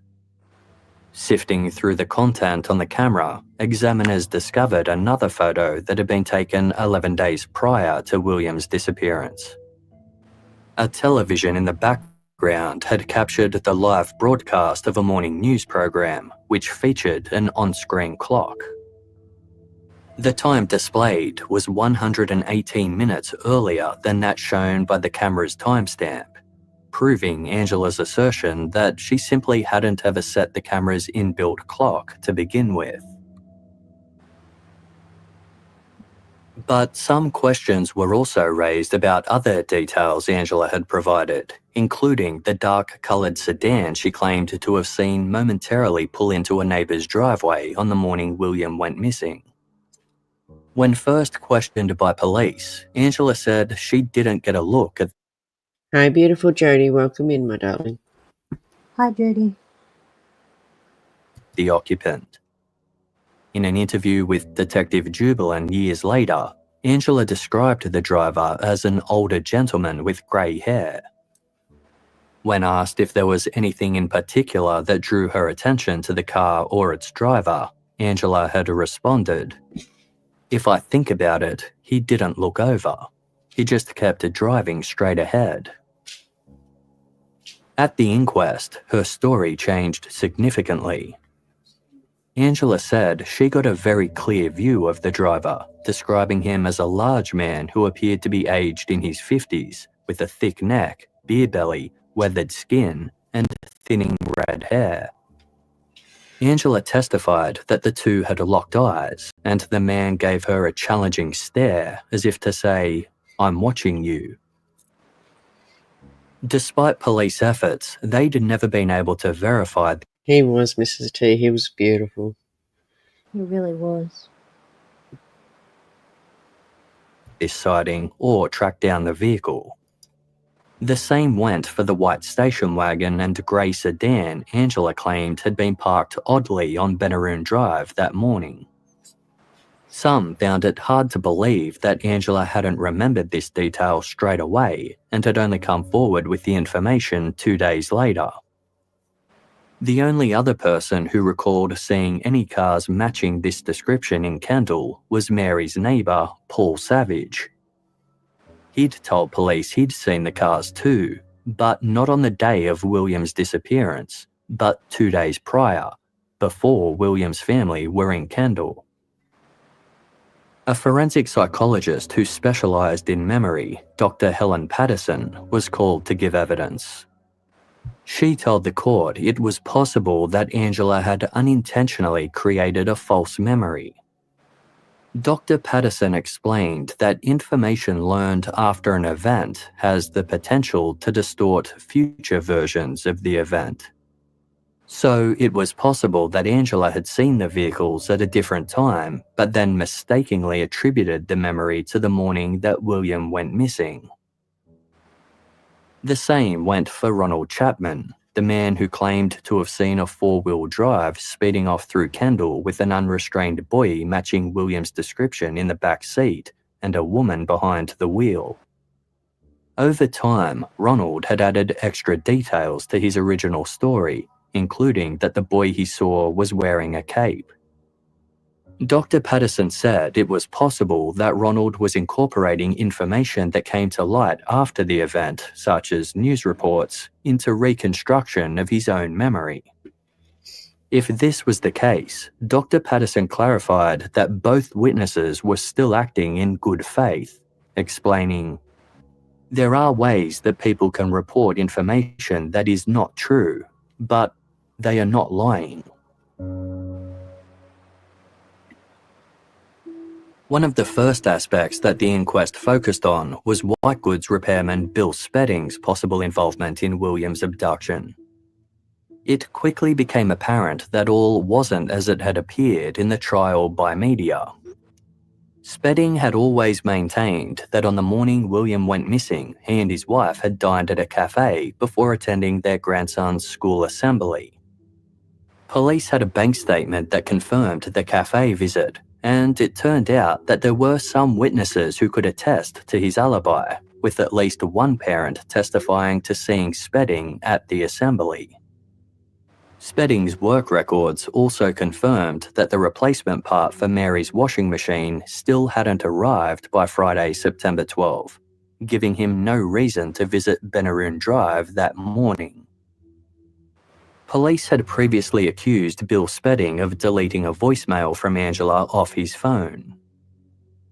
Sifting through the content on the camera, examiners discovered another photo that had been taken 11 days prior to William's disappearance. A television in the background had captured the live broadcast of a morning news program, which featured an on-screen clock. The time displayed was 118 minutes earlier than that shown by the camera's timestamp, proving Angela's assertion that she simply hadn't ever set the camera's inbuilt clock to begin with. But some questions were also raised about other details Angela had provided, including the dark-coloured sedan she claimed to have seen momentarily pull into a neighbour's driveway on the morning William went missing. When first questioned by police, Angela said she didn't get a look at Hi, beautiful Jodie. Welcome in, my darling. Hi, Judy. the occupant. In an interview with Detective Jubilan years later, Angela described the driver as an older gentleman with grey hair. When asked if there was anything in particular that drew her attention to the car or its driver, Angela had responded, "If I think about it, he didn't look over. He just kept driving straight ahead." At the inquest, her story changed significantly. Angela said she got a very clear view of the driver, describing him as a large man who appeared to be aged in his 50s, with a thick neck, beer belly, weathered skin, and thinning red hair. Angela testified that the two had locked eyes, and the man gave her a challenging stare as if to say, "I'm watching you." Despite police efforts, they'd never been able to verify He was, Mrs. T. He was beautiful. He really was. this sighting or track down the vehicle. The same went for the white station wagon and grey sedan Angela claimed had been parked oddly on Benaroon Drive that morning. Some found it hard to believe that Angela hadn't remembered this detail straight away and had only come forward with the information 2 days later. The only other person who recalled seeing any cars matching this description in Kendall was Mary's neighbour, Paul Savage. He'd told police he'd seen the cars too, but not on the day of William's disappearance, but 2 days prior, before William's family were in Kendall. A forensic psychologist who specialised in memory, Dr. Helen Patterson, was called to give evidence. She told the court it was possible that Angela had unintentionally created a false memory. Dr. Patterson explained that information learned after an event has the potential to distort future versions of the event. So it was possible that Angela had seen the vehicles at a different time, but then mistakenly attributed the memory to the morning that William went missing. The same went for Ronald Chapman, the man who claimed to have seen a four-wheel drive speeding off through Kendall with an unrestrained boy matching William's description in the back seat and a woman behind the wheel. Over time, Ronald had added extra details to his original story, including that the boy he saw was wearing a cape. Dr. Patterson said it was possible that Ronald was incorporating information that came to light after the event, such as news reports, into reconstruction of his own memory. If this was the case, Dr. Patterson clarified that both witnesses were still acting in good faith, explaining, "There are ways that people can report information that is not true, but they are not lying." One of the first aspects that the inquest focused on was white goods repairman Bill Spedding's possible involvement in William's abduction. It quickly became apparent that all wasn't as it had appeared in the trial by media. Spedding had always maintained that on the morning William went missing, he and his wife had dined at a cafe before attending their grandson's school assembly. Police had a bank statement that confirmed the cafe visit, and it turned out that there were some witnesses who could attest to his alibi, with at least one parent testifying to seeing Spedding at the assembly. Spedding's work records also confirmed that the replacement part for Mary's washing machine still hadn't arrived by Friday, September 12, giving him no reason to visit Benaroon Drive that morning. Police had previously accused Bill Spedding of deleting a voicemail from Angela off his phone.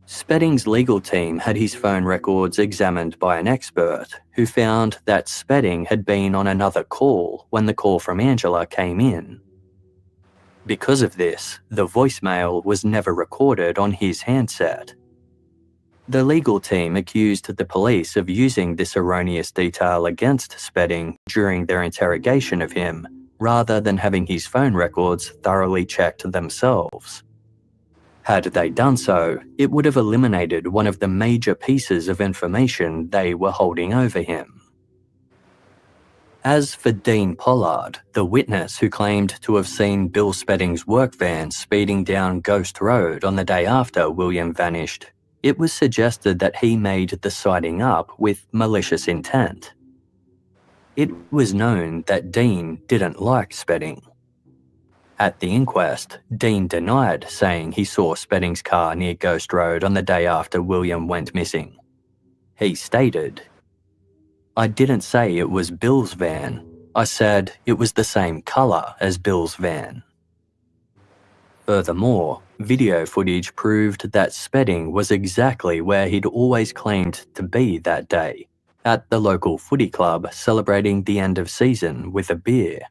Spedding's legal team had his phone records examined by an expert who found that Spedding had been on another call when the call from Angela came in. Because of this, the voicemail was never recorded on his handset. The legal team accused the police of using this erroneous detail against Spedding during their interrogation of him, rather than having his phone records thoroughly checked themselves. Had they done so, it would have eliminated one of the major pieces of information they were holding over him. As for Dean Pollard, the witness who claimed to have seen Bill Spedding's work van speeding down Ghost Road on the day after William vanished, it was suggested that he made the sighting up with malicious intent. It was known that Dean didn't like Spedding. At the inquest, Dean denied saying he saw Spedding's car near Ghost Road on the day after William went missing. He stated, "I didn't say it was Bill's van. I said it was the same colour as Bill's van." Furthermore, video footage proved that Spedding was exactly where he'd always claimed to be that day, at the local footy club celebrating the end of season with a beer.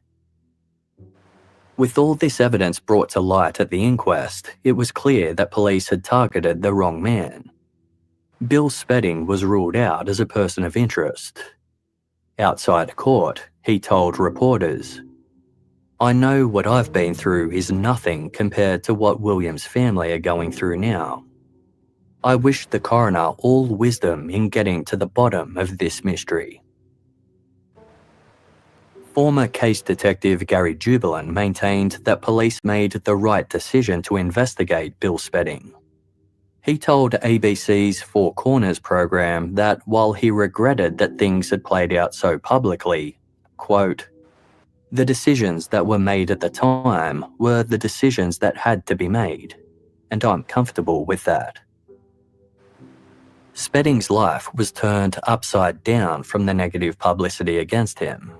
With all this evidence brought to light at the inquest, it was clear that police had targeted the wrong man. Bill Spedding was ruled out as a person of interest. Outside court, he told reporters, "I know what I've been through is nothing compared to what William's family are going through now. I wish the coroner all wisdom in getting to the bottom of this mystery." Former case detective Gary Jubilant maintained that police made the right decision to investigate Bill Spedding. He told ABC's Four Corners program that while he regretted that things had played out so publicly, quote, "The decisions that were made at the time were the decisions that had to be made, and I'm comfortable with that." Spedding's life was turned upside down from the negative publicity against him.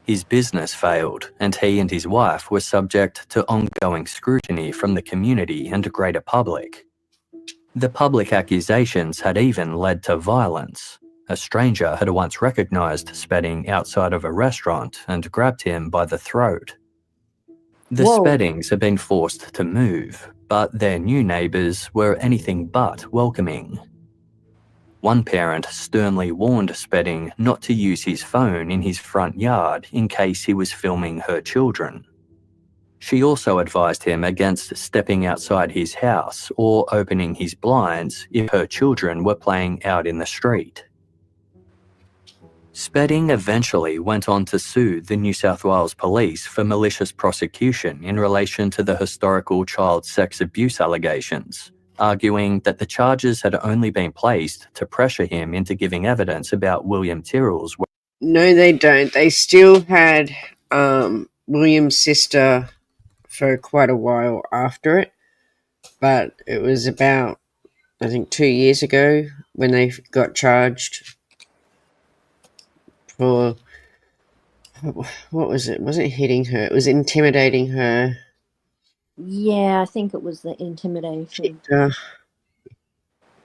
His business failed, and he and his wife were subject to ongoing scrutiny from the community and greater public. The public accusations had even led to violence. A stranger had once recognised Spedding outside of a restaurant and grabbed him by the throat. The Whoa. Speddings had been forced to move, but their new neighbours were anything but welcoming. One parent sternly warned Spedding not to use his phone in his front yard in case he was filming her children. She also advised him against stepping outside his house or opening his blinds if her children were playing out in the street. Spedding eventually went on to sue the New South Wales Police for malicious prosecution in relation to the historical child sex abuse allegations, arguing that the charges had only been placed to pressure him into giving evidence about William Tyrrell's. No, they don't. They still had William's sister for quite a while after it, but it was about, I think, 2 years ago when they got charged for, what was it? Was it hitting her? It was intimidating her. Yeah, I think it was the intimidation.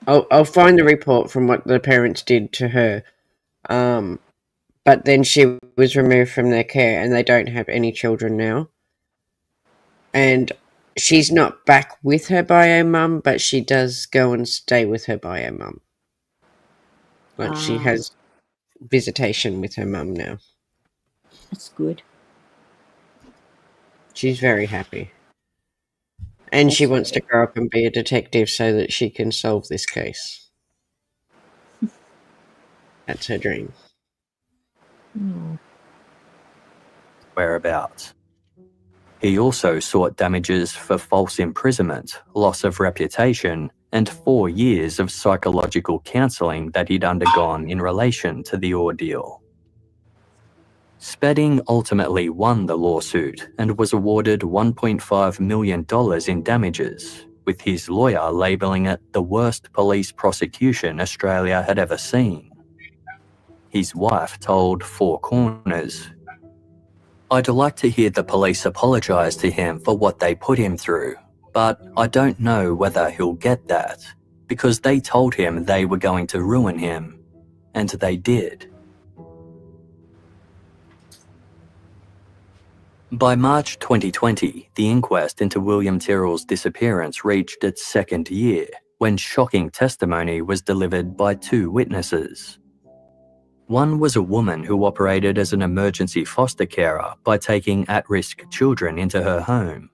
I'll find the report from what the parents did to her. But then she was removed from their care and they don't have any children now. And she's not back with her bio mum, but she does go and stay with her bio mum. Like she has visitation with her mum now. That's good. She's very happy. And she wants to grow up and be a detective so that she can solve this case. That's her dream. Whereabouts. He also sought damages for false imprisonment, loss of reputation, and 4 years of psychological counselling that he'd undergone in relation to the ordeal. Spedding ultimately won the lawsuit and was awarded $1.5 million in damages, with his lawyer labelling it the worst police prosecution Australia had ever seen. His wife told Four Corners, "I'd like to hear the police apologise to him for what they put him through, but I don't know whether he'll get that, because they told him they were going to ruin him, and they did." By March 2020, the inquest into William Tyrrell's disappearance reached its second year, when shocking testimony was delivered by two witnesses. One was a woman who operated as an emergency foster carer by taking at-risk children into her home.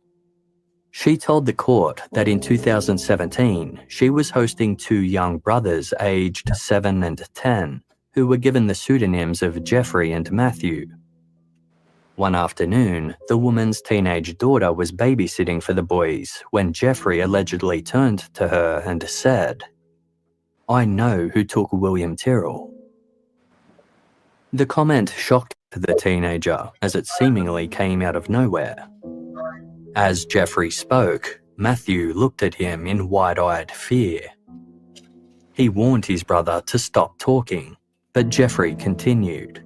She told the court that in 2017, she was hosting two young brothers aged 7 and 10, who were given the pseudonyms of Jeffrey and Matthew. One afternoon, the woman's teenage daughter was babysitting for the boys when Jeffrey allegedly turned to her and said, "I know who took William Tyrrell." The comment shocked the teenager as it seemingly came out of nowhere. As Jeffrey spoke, Matthew looked at him in wide-eyed fear. He warned his brother to stop talking, but Jeffrey continued.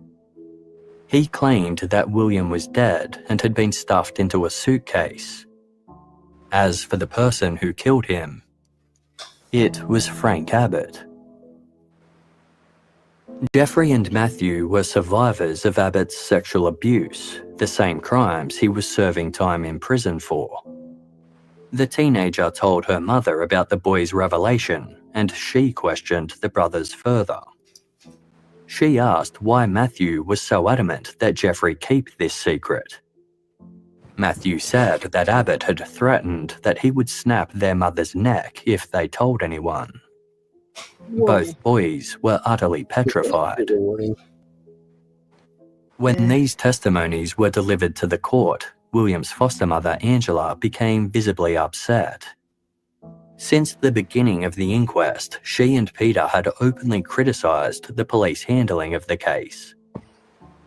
He claimed that William was dead and had been stuffed into a suitcase. As for the person who killed him, it was Frank Abbott. Jeffrey and Matthew were survivors of Abbott's sexual abuse, the same crimes he was serving time in prison for. The teenager told her mother about the boy's revelation, and she questioned the brothers further. She asked why Matthew was so adamant that Jeffrey keep this secret. Matthew said that Abbott had threatened that he would snap their mother's neck if they told anyone. Whoa. Both boys were utterly petrified. When these testimonies were delivered to the court, William's foster mother Angela became visibly upset. Since the beginning of the inquest, she and Peter had openly criticised the police handling of the case.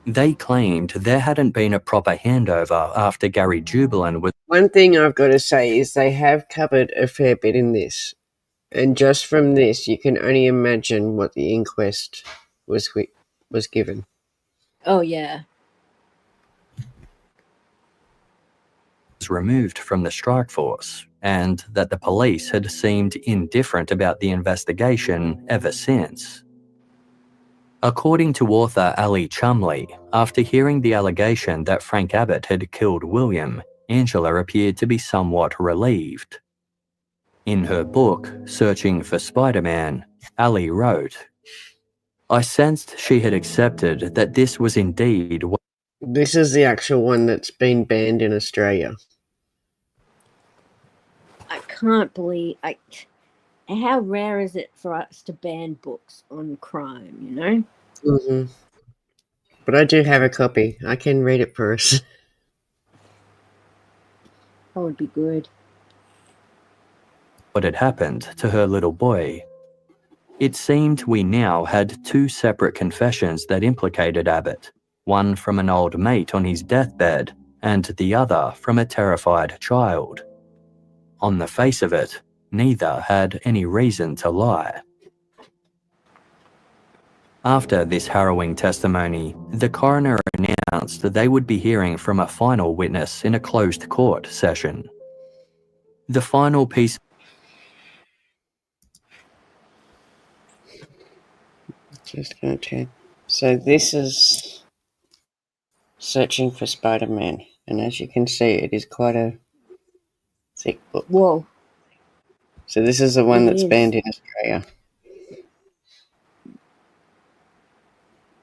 They claimed there hadn't been a proper handover after Gary Jubelin was... One thing I've got to say is they have covered a fair bit in this. And just from this, you can only imagine what the inquest was given. Oh, yeah. removed from the strike force, and that the police had seemed indifferent about the investigation ever since. According to author Ali Chumley, after hearing the allegation that Frank Abbott had killed William, Angela appeared to be somewhat relieved. In her book, Searching for Spider-Man, Ali wrote, "I sensed she had accepted that this was indeed what..." This is the actual one that's been banned in Australia. I can't believe... How rare is it for us to ban books on crime, you know? Mm-hmm. But I do have a copy. I can read it for us. That would be good. What had happened to her little boy. It seemed we now had two separate confessions that implicated Abbott, one from an old mate on his deathbed, and the other from a terrified child. On the face of it, neither had any reason to lie. After this harrowing testimony, the coroner announced that they would be hearing from a final witness in a closed court session. The final piece... Just going to... So this is Searching for Spider-Man, and as you can see, it is quite a thick book. Whoa. So this is the one It that's is. banned in Australia.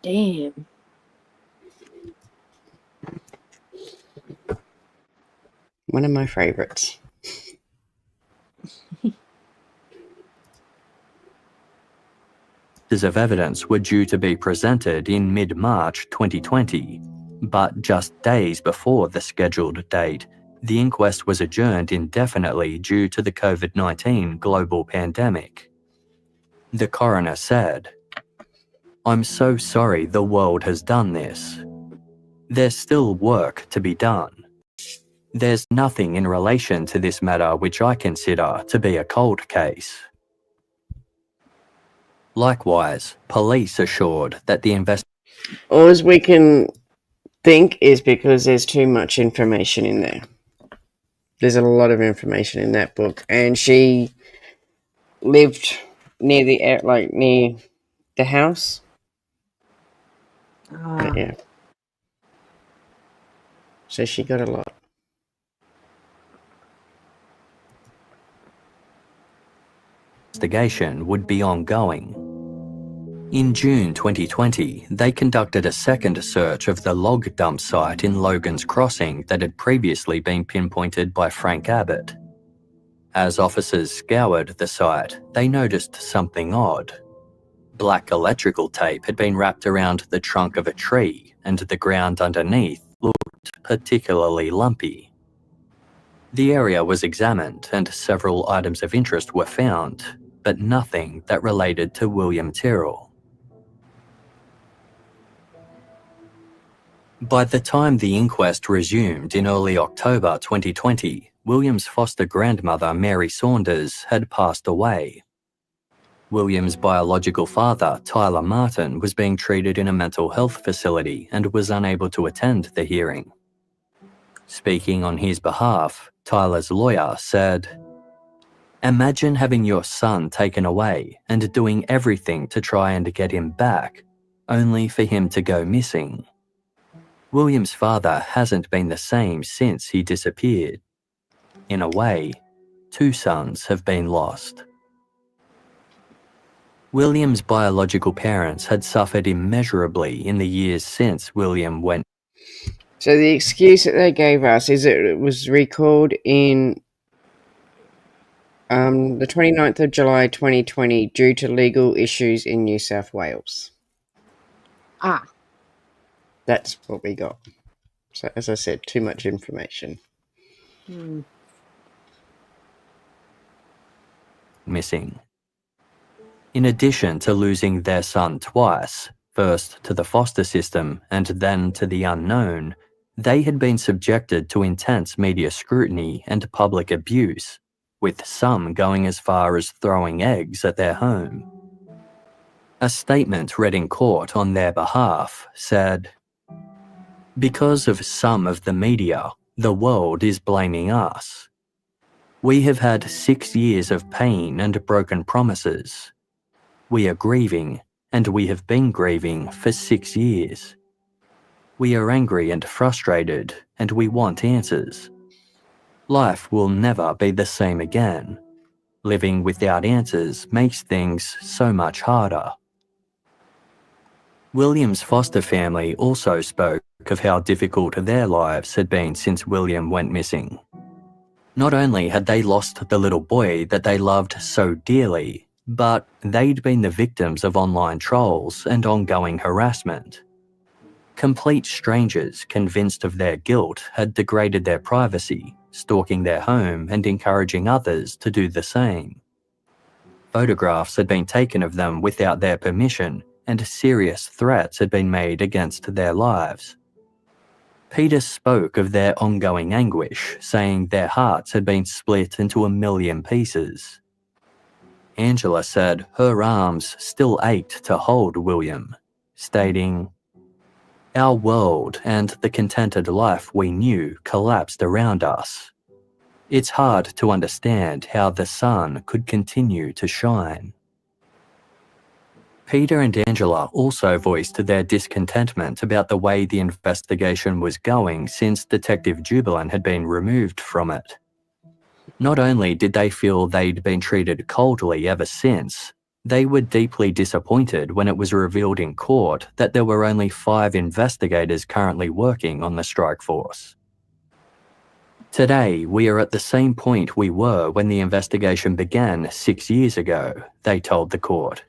Damn. One of my favourites. Of evidence were due to be presented in mid-March 2020, but just days before the scheduled date, the inquest was adjourned indefinitely due to the COVID-19 global pandemic. The coroner said, "I'm so sorry the world has done this. There's still work to be done. There's nothing in relation to this matter which I consider to be a cold case." Likewise, police assured that the All we can think is because there's too much information in there. There's a lot of information in that book, and she lived near near the house. But yeah. So she got a lot. investigation would be ongoing. In June 2020, they conducted a second search of the log dump site in Logan's Crossing that had previously been pinpointed by Frank Abbott. As officers scoured the site, they noticed something odd. Black electrical tape had been wrapped around the trunk of a tree, and the ground underneath looked particularly lumpy. The area was examined and several items of interest were found, but nothing that related to William Tyrrell. By the time the inquest resumed in early October 2020, William's foster grandmother, Mary Saunders, had passed away. William's biological father, Tyler Martin, was being treated in a mental health facility and was unable to attend the hearing. Speaking on his behalf, Tyler's lawyer said, "Imagine having your son taken away and doing everything to try and get him back, only for him to go missing. William's father hasn't been the same since he disappeared. In a way, 2 sons have been lost." William's biological parents had suffered immeasurably in the years since William went. So the excuse that they gave us is that it was recalled in the 29th of July 2020 due to legal issues in New South Wales. Ah, That's what we got. So as I said, too much information. Missing. In addition to losing their son twice, first to the foster system and then to the unknown, they had been subjected to intense media scrutiny and public abuse, with some going as far as throwing eggs at their home. A statement read in court on their behalf said, "Because of some of the media, the world is blaming us. We have had 6 years of pain and broken promises. We are grieving, and we have been grieving for 6 years. We are angry and frustrated, and we want answers. Life will never be the same again. Living without answers makes things so much harder." William's foster family also spoke of how difficult their lives had been since William went missing. Not only had they lost the little boy that they loved so dearly, but they'd been the victims of online trolls and ongoing harassment. Complete strangers convinced of their guilt had degraded their privacy, stalking their home and encouraging others to do the same. Photographs had been taken of them without their permission, and serious threats had been made against their lives. Peter spoke of their ongoing anguish, saying their hearts had been split into a million pieces. Angela said her arms still ached to hold William, stating, "Our world and the contented life we knew collapsed around us. It's hard to understand how the sun could continue to shine." Peter and Angela also voiced their discontentment about the way the investigation was going since Detective Jubilant had been removed from it. Not only did they feel they'd been treated coldly ever since, they were deeply disappointed when it was revealed in court that there were only 5 investigators currently working on the strike force. "Today, we are at the same point we were when the investigation began 6 years ago," they told the court.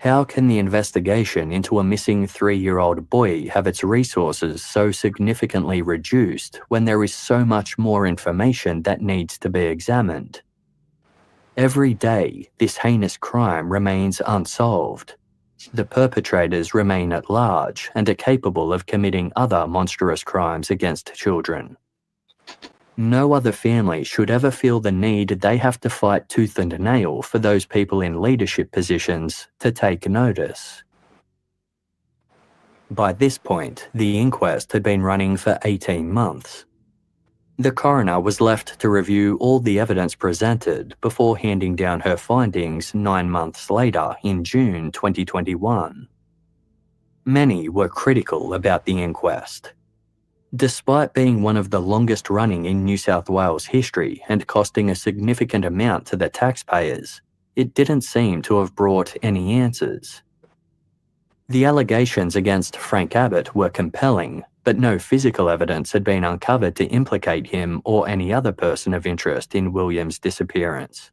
"How can the investigation into a missing 3-year-old boy have its resources so significantly reduced when there is so much more information that needs to be examined? Every day, this heinous crime remains unsolved. The perpetrators remain at large and are capable of committing other monstrous crimes against children. No other family should ever feel the need they have to fight tooth and nail for those people in leadership positions to take notice." By this point, the inquest had been running for 18 months. The coroner was left to review all the evidence presented before handing down her findings 9 months later in June 2021. Many were critical about the inquest. Despite being one of the longest running in New South Wales history and costing a significant amount to the taxpayers, it didn't seem to have brought any answers. The allegations against Frank Abbott were compelling, but no physical evidence had been uncovered to implicate him or any other person of interest in William's disappearance.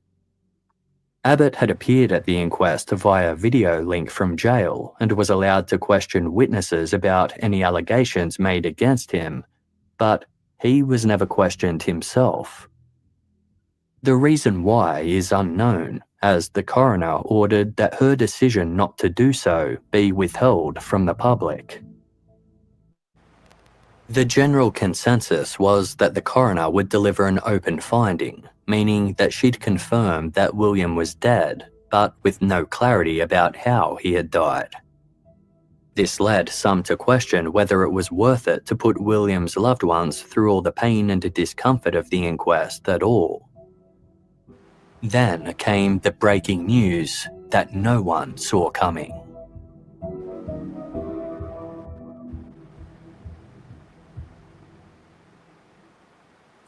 Abbott had appeared at the inquest via video link from jail and was allowed to question witnesses about any allegations made against him, but he was never questioned himself. The reason why is unknown, as the coroner ordered that her decision not to do so be withheld from the public. The general consensus was that the coroner would deliver an open finding, meaning that she'd confirm that William was dead, but with no clarity about how he had died. This led some to question whether it was worth it to put William's loved ones through all the pain and discomfort of the inquest at all. Then came the breaking news that no one saw coming.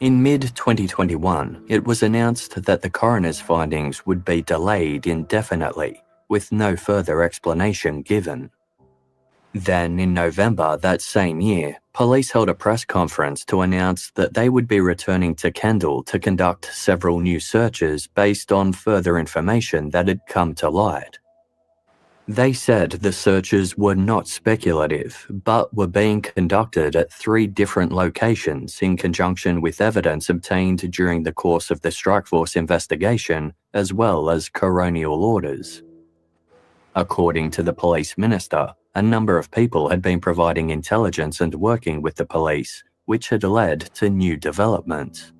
In mid-2021, it was announced that the coroner's findings would be delayed indefinitely, with no further explanation given. Then, in November that same year, police held a press conference to announce that they would be returning to Kendall to conduct several new searches based on further information that had come to light. They said the searches were not speculative, but were being conducted at 3 different locations in conjunction with evidence obtained during the course of the Strikeforce investigation, as well as coronial orders. According to the police minister, a number of people had been providing intelligence and working with the police, which had led to new developments.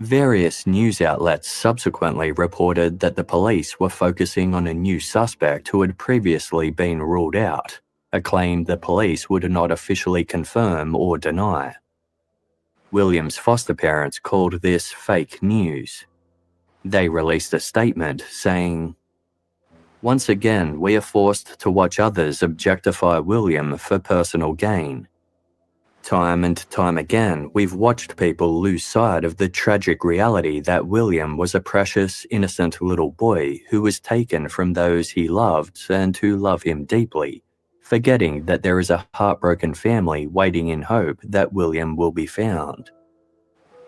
Various news outlets subsequently reported that the police were focusing on a new suspect who had previously been ruled out, a claim the police would not officially confirm or deny. William's foster parents called this fake news. They released a statement saying, "Once again, we are forced to watch others objectify William for personal gain. Time and time again, we've watched people lose sight of the tragic reality that William was a precious, innocent little boy who was taken from those he loved and who love him deeply, forgetting that there is a heartbroken family waiting in hope that William will be found.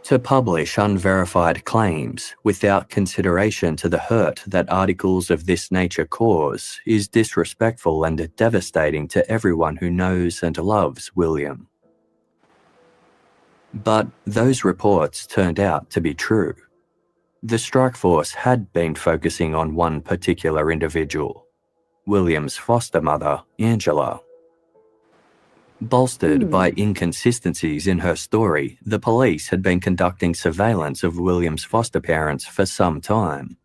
To publish unverified claims without consideration to the hurt that articles of this nature cause is disrespectful and devastating to everyone who knows and loves William." But those reports turned out to be true. The Strikeforce had been focusing on one particular individual, William's foster mother, Angela. Bolstered by inconsistencies in her story, the police had been conducting surveillance of William's foster parents for some time.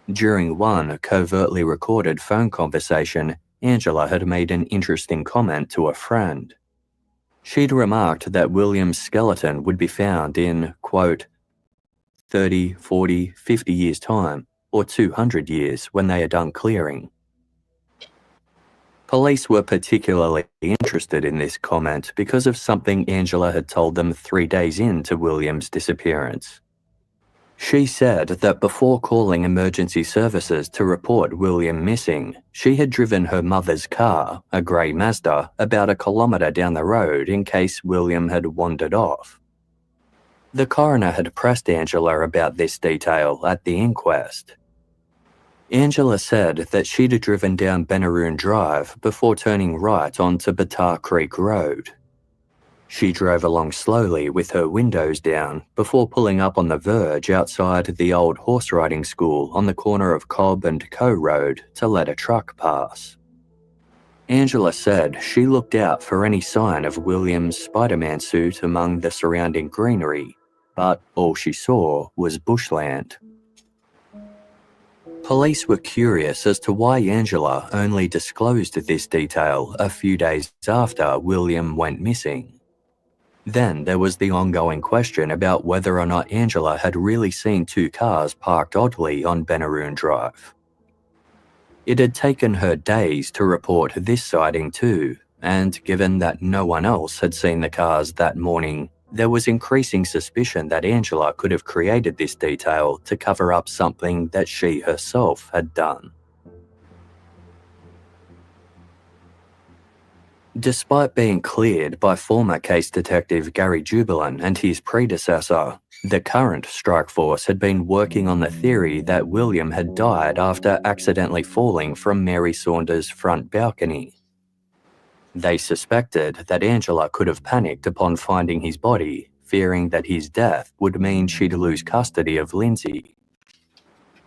During one covertly recorded phone conversation, Angela had made an interesting comment to a friend. She'd remarked that William's skeleton would be found in, quote, 30, 40, 50 years' time, or 200 years when they are done clearing. Police were particularly interested in this comment because of something Angela had told them 3 days into William's disappearance. She said that before calling emergency services to report William missing, she had driven her mother's car, a grey Mazda, about 1 kilometre down the road in case William had wandered off. The coroner had pressed Angela about this detail at the inquest. Angela said that she'd driven down Benaroon Drive before turning right onto Batar Creek Road. She drove along slowly with her windows down before pulling up on the verge outside the old horse riding school on the corner of Cobb and Co Road to let a truck pass. Angela said she looked out for any sign of William's Spider-Man suit among the surrounding greenery, but all she saw was bushland. Police were curious as to why Angela only disclosed this detail a few days after William went missing. Then there was the ongoing question about whether or not Angela had really seen 2 cars parked oddly on Benaroon Drive. It had taken her days to report this sighting too, and given that no one else had seen the cars that morning, there was increasing suspicion that Angela could have created this detail to cover up something that she herself had done. Despite being cleared by former case detective Gary Jubilin and his predecessor, the current strike force had been working on the theory that William had died after accidentally falling from Mary Saunders' front balcony. They suspected that Angela could have panicked upon finding his body, fearing that his death would mean she'd lose custody of Lindsay.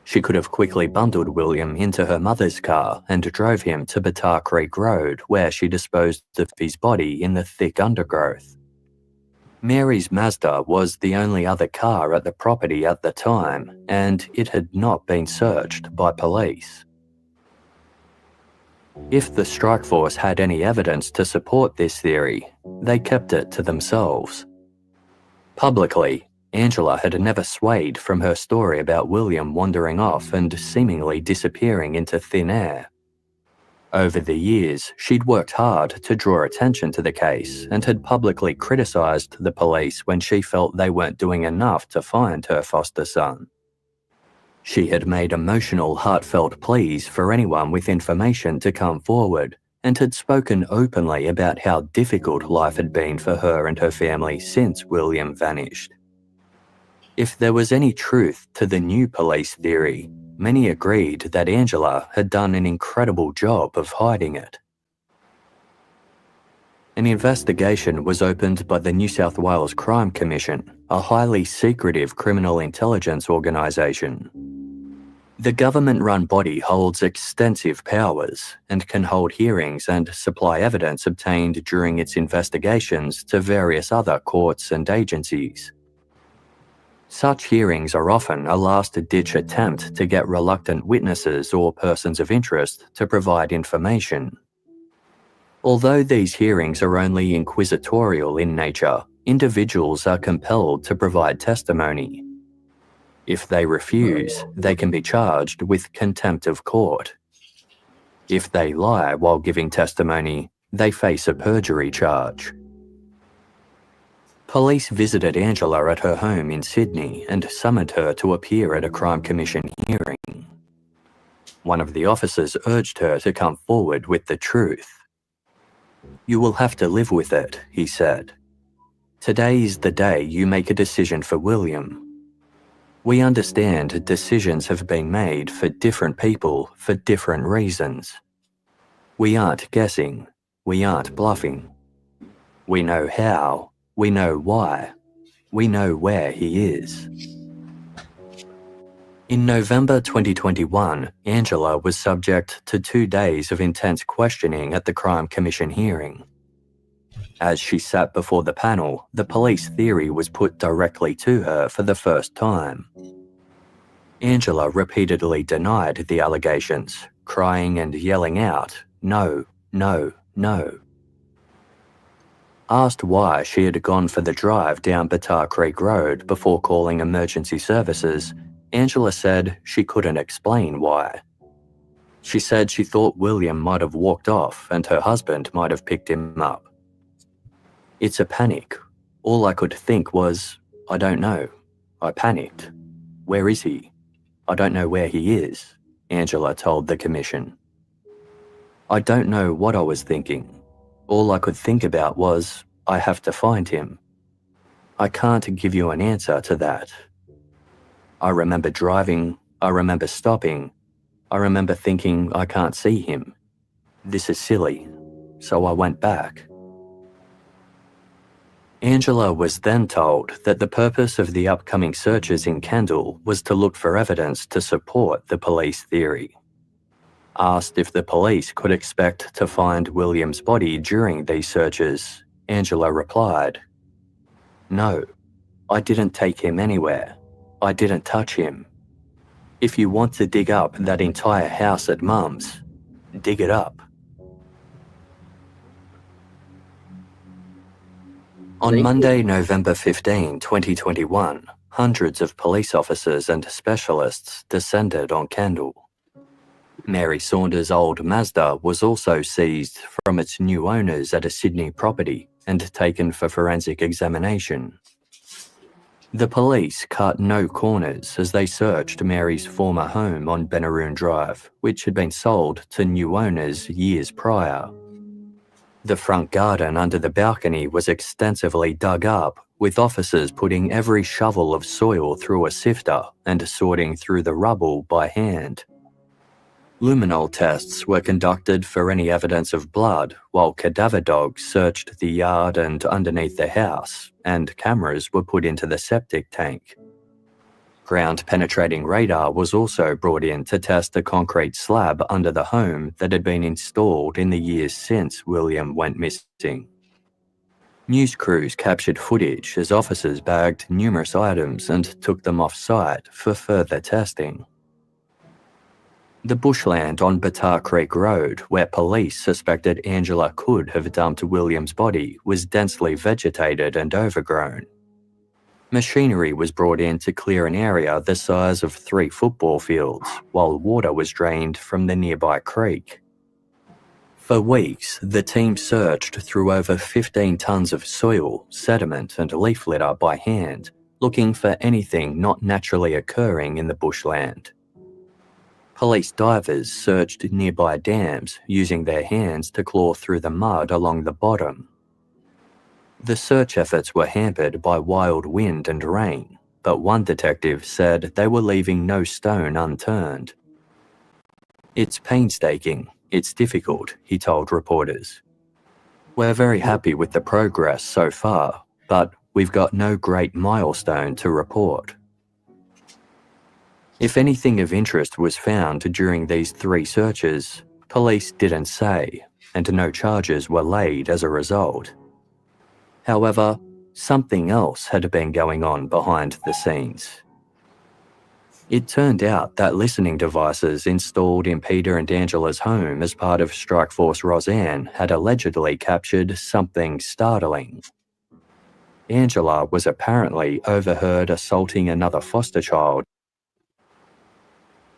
She could have quickly bundled William into her mother's car and drove him to Batar Creek Road, where she disposed of his body in the thick undergrowth. Mary's Mazda was the only other car at the property at the time, and it had not been searched by police. If the strike force had any evidence to support this theory, they kept it to themselves. Publicly, Angela had never swayed from her story about William wandering off and seemingly disappearing into thin air. Over the years, she'd worked hard to draw attention to the case and had publicly criticised the police when she felt they weren't doing enough to find her foster son. She had made emotional, heartfelt pleas for anyone with information to come forward and had spoken openly about how difficult life had been for her and her family since William vanished. If there was any truth to the new police theory, many agreed that Angela had done an incredible job of hiding it. An investigation was opened by the New South Wales Crime Commission, a highly secretive criminal intelligence organisation. The government-run body holds extensive powers and can hold hearings and supply evidence obtained during its investigations to various other courts and agencies. Such hearings are often a last-ditch attempt to get reluctant witnesses or persons of interest to provide information. Although these hearings are only inquisitorial in nature, individuals are compelled to provide testimony. If they refuse, they can be charged with contempt of court. If they lie while giving testimony, they face a perjury charge. Police visited Angela at her home in Sydney and summoned her to appear at a Crime Commission hearing. One of the officers urged her to come forward with the truth. "You will have to live with it," he said. "Today is the day you make a decision for William. We understand decisions have been made for different people for different reasons. We aren't guessing. We aren't bluffing. We know how. We know why. We know where he is." In November 2021, Angela was subject to 2 days of intense questioning at the Crime Commission hearing. As she sat before the panel, the police theory was put directly to her for the first time. Angela repeatedly denied the allegations, crying and yelling out, "No, no, no." Asked why she had gone for the drive down Batar Creek Road before calling emergency services, Angela said she couldn't explain why. She said she thought William might have walked off and her husband might have picked him up. "It's a panic. All I could think was, I don't know. I panicked. Where is he? I don't know where he is," Angela told the commission. "I don't know what I was thinking. All I could think about was, I have to find him. I can't give you an answer to that. I remember driving, I remember stopping, I remember thinking I can't see him. This is silly, so I went back." Angela was then told that the purpose of the upcoming searches in Kendall was to look for evidence to support the police theory. Asked if the police could expect to find William's body during these searches, Angela replied, "No, I didn't take him anywhere. I didn't touch him. If you want to dig up that entire house at Mum's, dig it up." On Monday, November 15, 2021, hundreds of police officers and specialists descended on Kendall. Mary Saunders' old Mazda was also seized from its new owners at a Sydney property, and taken for forensic examination. The police cut no corners as they searched Mary's former home on Benaroon Drive, which had been sold to new owners years prior. The front garden under the balcony was extensively dug up, with officers putting every shovel of soil through a sifter and sorting through the rubble by hand. Luminol tests were conducted for any evidence of blood, while cadaver dogs searched the yard and underneath the house, and cameras were put into the septic tank. Ground-penetrating radar was also brought in to test the concrete slab under the home that had been installed in the years since William went missing. News crews captured footage as officers bagged numerous items and took them off-site for further testing. The bushland on Batar Creek Road, where police suspected Angela could have dumped William's body, was densely vegetated and overgrown. Machinery was brought in to clear an area the size of 3 football fields, while water was drained from the nearby creek. For weeks, the team searched through over 15 tons of soil, sediment and leaf litter by hand, looking for anything not naturally occurring in the bushland. Police divers searched nearby dams, using their hands to claw through the mud along the bottom. The search efforts were hampered by wild wind and rain, but one detective said they were leaving no stone unturned. "It's painstaking, it's difficult," he told reporters. "We're very happy with the progress so far, but we've got no great milestone to report." If anything of interest was found during these 3 searches, police didn't say, and no charges were laid as a result. However, something else had been going on behind the scenes. It turned out that listening devices installed in Peter and Angela's home as part of Strikeforce Roseanne had allegedly captured something startling. Angela was apparently overheard assaulting another foster child.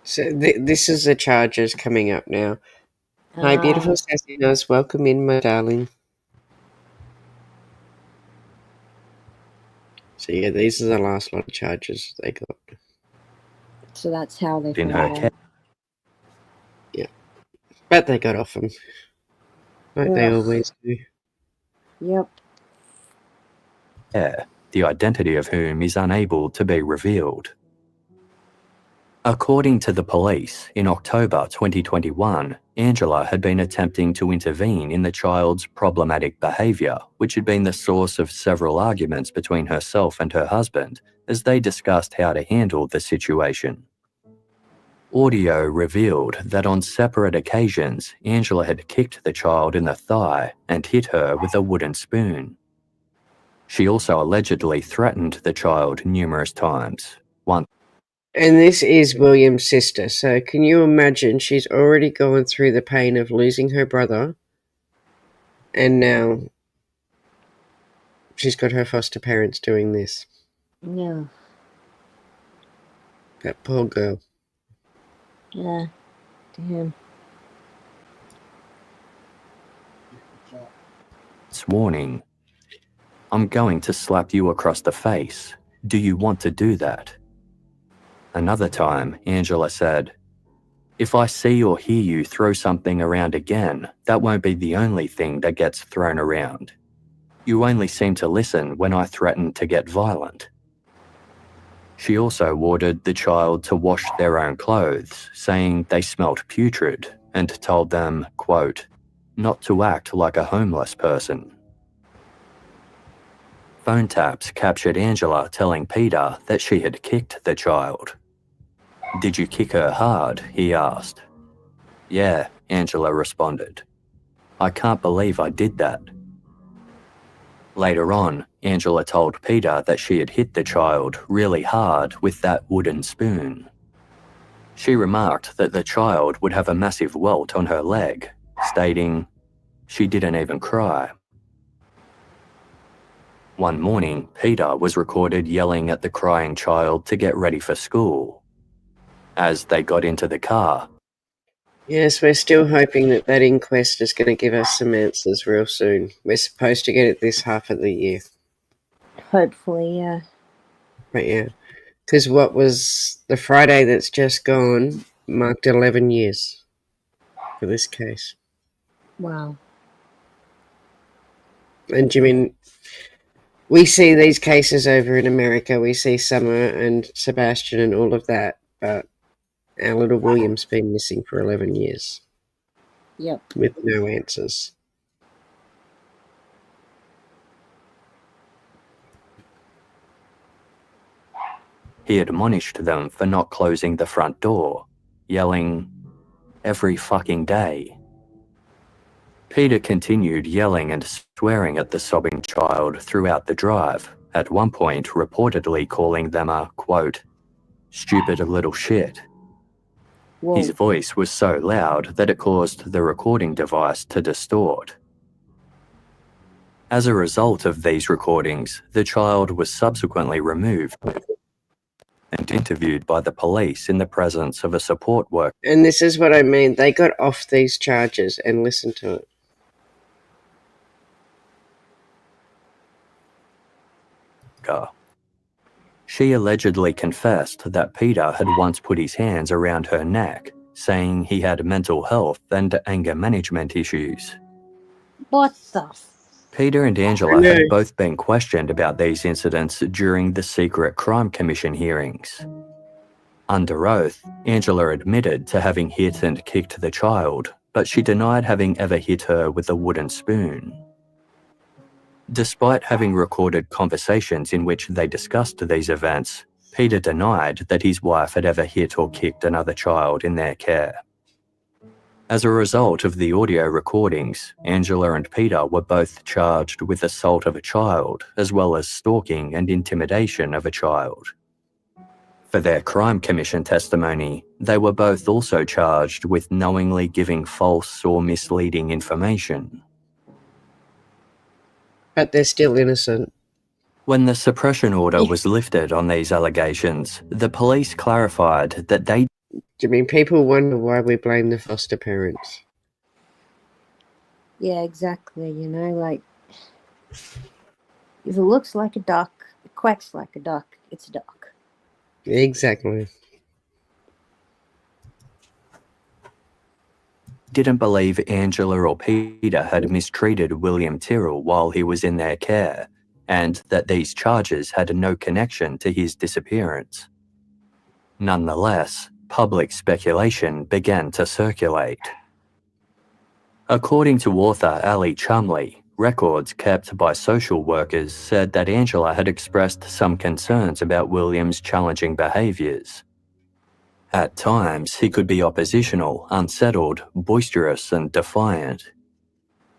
So this is the charges coming up now. Hi, beautiful Sassinos. Welcome in, my darling. So yeah, these are the last lot of charges they got. So that's how they In her found out. Yeah. But they got off them. Like they always do. Yep. The identity of whom is unable to be revealed. According to the police, in October 2021, Angela had been attempting to intervene in the child's problematic behaviour, which had been the source of several arguments between herself and her husband as they discussed how to handle the situation. Audio revealed that on separate occasions, Angela had kicked the child in the thigh and hit her with a wooden spoon. She also allegedly threatened the child numerous times. Once. And this is William's sister, so can you imagine she's already gone through the pain of losing her brother, and now she's got her foster parents doing this. Yeah. That poor girl. Yeah. Damn. It's warning. "I'm going to slap you across the face. Do you want to do that?" Another time, Angela said, "If I see or hear you throw something around again, that won't be the only thing that gets thrown around. You only seem to listen when I threaten to get violent." She also ordered the child to wash their own clothes, saying they smelt putrid, and told them, quote, "not to act like a homeless person." Phone taps captured Angela telling Peter that she had kicked the child. "Did you kick her hard?" he asked. "Yeah," Angela responded. "I can't believe I did that." Later on, Angela told Peter that she had hit the child really hard with that wooden spoon. She remarked that the child would have a massive welt on her leg, stating, "She didn't even cry." One morning, Peter was recorded yelling at the crying child to get ready for school. As they got into the car, Yes, we're still hoping that inquest is going to give us some answers real soon. We're supposed to get it this half of the year. Hopefully, yeah. But yeah, because what was the Friday that's just gone marked 11 years for this case. Wow. And you mean, we see these cases over in America, we see Summer and Sebastian and all of that, but our little William's been missing for 11 years Yep. with no answers. He admonished them for not closing the front door, yelling, "Every fucking day." Peter continued yelling and swearing at the sobbing child throughout the drive, at one point reportedly calling them a, quote, "stupid little shit." Whoa. His voice was so loud that it caused the recording device to distort. As a result of these recordings, the child was subsequently removed and interviewed by the police in the presence of a support worker. And this is what I mean. They got off these charges and listened to it. She allegedly confessed that Peter had once put his hands around her neck, saying he had mental health and anger management issues. What the? Peter and Angela had both been questioned about these incidents during the secret crime commission hearings. Under oath, Angela admitted to having hit and kicked the child, but she denied having ever hit her with a wooden spoon. Despite having recorded conversations in which they discussed these events, Peter denied that his wife had ever hit or kicked another child in their care. As a result of the audio recordings, Angela and Peter were both charged with assault of a child, as well as stalking and intimidation of a child. For their crime commission testimony, they were both also charged with knowingly giving false or misleading information. But they're still innocent. When the suppression order was lifted on these allegations, the police clarified that they... Do you mean people wonder why we blame the foster parents? Yeah, exactly. You know, like, if it looks like a duck, it quacks like a duck, it's a duck. Exactly. didn't believe Angela or Peter had mistreated William Tyrrell while he was in their care, and that these charges had no connection to his disappearance. Nonetheless, public speculation began to circulate. According to author Ali Chumley, records kept by social workers said that Angela had expressed some concerns about William's challenging behaviours. At times, he could be oppositional, unsettled, boisterous and defiant.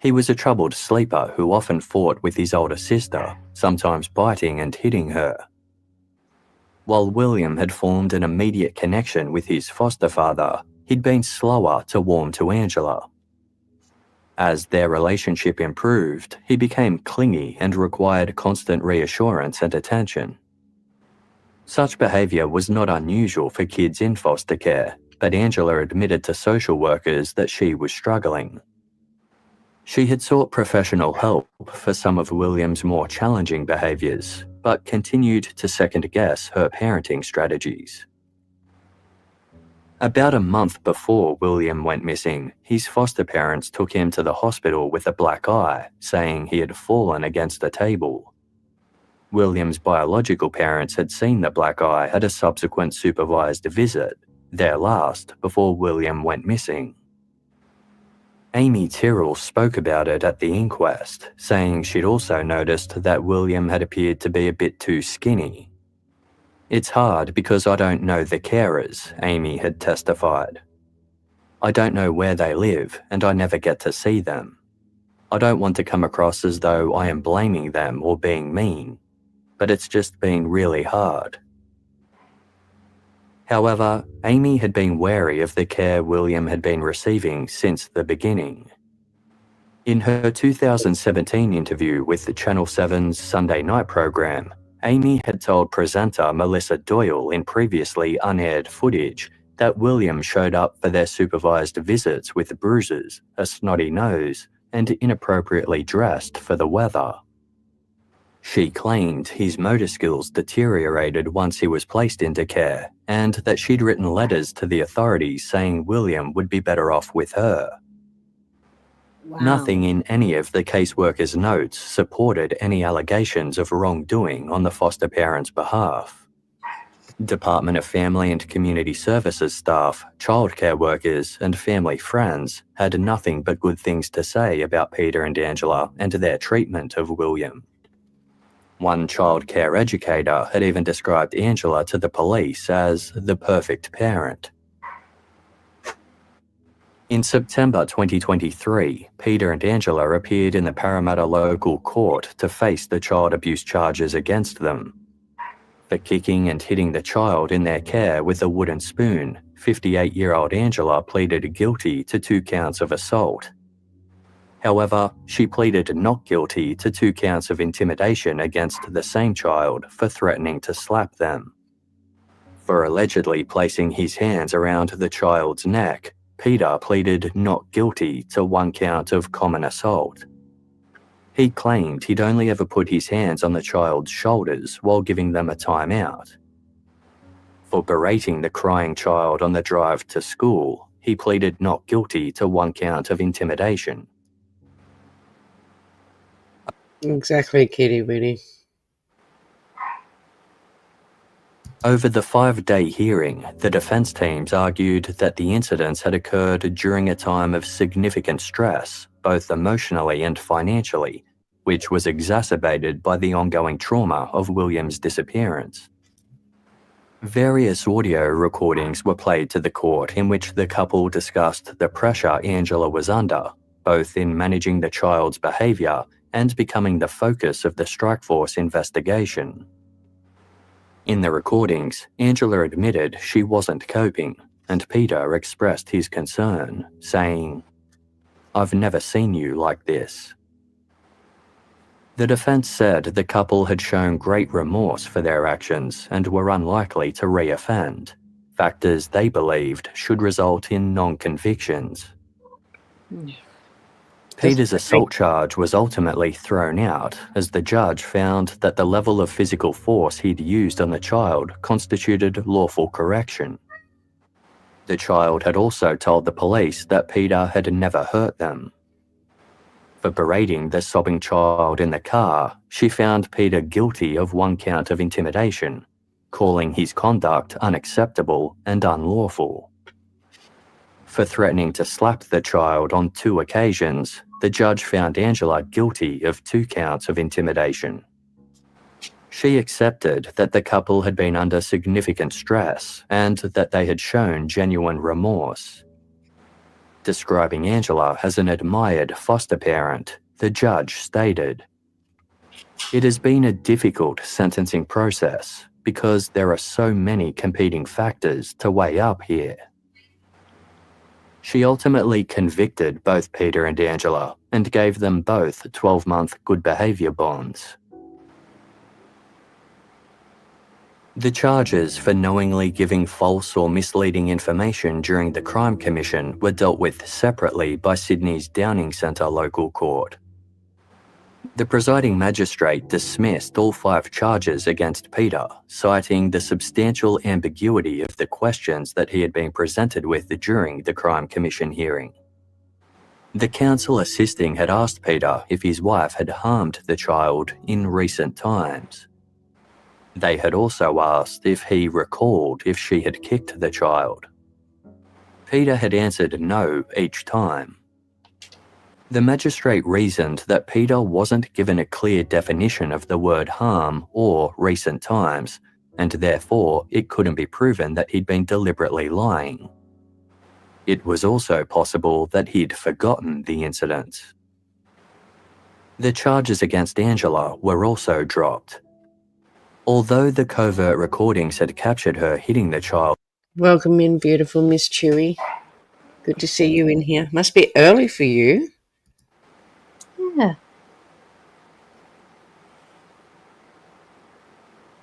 He was a troubled sleeper who often fought with his older sister, sometimes biting and hitting her. While William had formed an immediate connection with his foster father, he'd been slower to warm to Angela. As their relationship improved, he became clingy and required constant reassurance and attention. Such behaviour was not unusual for kids in foster care, but Angela admitted to social workers that she was struggling. She had sought professional help for some of William's more challenging behaviours, but continued to second-guess her parenting strategies. About a month before William went missing, his foster parents took him to the hospital with a black eye, saying he had fallen against a table. William's biological parents had seen the black eye at a subsequent supervised visit, their last before William went missing. Amy Tyrrell spoke about it at the inquest, saying she'd also noticed that William had appeared to be a bit too skinny. "It's hard because I don't know the carers," Amy had testified. "I don't know where they live and I never get to see them. I don't want to come across as though I am blaming them or being mean, but it's just been really hard." However, Amy had been wary of the care William had been receiving since the beginning. In her 2017 interview with the Channel 7's Sunday night program, Amy had told presenter Melissa Doyle in previously unaired footage that William showed up for their supervised visits with bruises, a snotty nose, and inappropriately dressed for the weather. She claimed his motor skills deteriorated once he was placed into care, and that she'd written letters to the authorities saying William would be better off with her. Wow. Nothing in any of the caseworker's notes supported any allegations of wrongdoing on the foster parents' behalf. Department of Family and Community Services staff, childcare workers, and family friends had nothing but good things to say about Peter and Angela and their treatment of William. One childcare educator had even described Angela to the police as the perfect parent. In September 2023, Peter and Angela appeared in the Parramatta local court to face the child abuse charges against them. For kicking and hitting the child in their care with a wooden spoon, 58-year-old Angela pleaded guilty to 2 counts of assault. However, she pleaded not guilty to 2 counts of intimidation against the same child for threatening to slap them. For allegedly placing his hands around the child's neck, Peter pleaded not guilty to 1 count of common assault. He claimed he'd only ever put his hands on the child's shoulders while giving them a timeout. For berating the crying child on the drive to school, he pleaded not guilty to 1 count of intimidation. Exactly, Kitty Winnie. Over the 5-day hearing, the defence teams argued that the incidents had occurred during a time of significant stress, both emotionally and financially, which was exacerbated by the ongoing trauma of William's disappearance. Various audio recordings were played to the court in which the couple discussed the pressure Angela was under, both in managing the child's behaviour and becoming the focus of the Strikeforce investigation. In the recordings, Angela admitted she wasn't coping, and Peter expressed his concern, saying, "I've never seen you like this." The defence said the couple had shown great remorse for their actions and were unlikely to re-offend, factors they believed should result in non-convictions. Peter's assault charge was ultimately thrown out as the judge found that the level of physical force he'd used on the child constituted lawful correction. The child had also told the police that Peter had never hurt them. For berating the sobbing child in the car, she found Peter guilty of 1 count of intimidation, calling his conduct unacceptable and unlawful. For threatening to slap the child on 2 occasions, the judge found Angela guilty of 2 counts of intimidation. She accepted that the couple had been under significant stress and that they had shown genuine remorse. Describing Angela as an admired foster parent, the judge stated, "It has been a difficult sentencing process because there are so many competing factors to weigh up here." She ultimately convicted both Peter and Angela and gave them both 12-month good behaviour bonds. The charges for knowingly giving false or misleading information during the crime commission were dealt with separately by Sydney's Downing Centre local court. The presiding magistrate dismissed all 5 charges against Peter, citing the substantial ambiguity of the questions that he had been presented with during the crime commission hearing. The counsel assisting had asked Peter if his wife had harmed the child in recent times. They had also asked if he recalled if she had kicked the child. Peter had answered no each time. The magistrate reasoned that Peter wasn't given a clear definition of the word harm or recent times, and therefore it couldn't be proven that he'd been deliberately lying. It was also possible that he'd forgotten the incident. The charges against Angela were also dropped. Although the covert recordings had captured her hitting the child. Welcome in, beautiful Miss Chewy. Good to see you in here. Must be early for you. Yeah.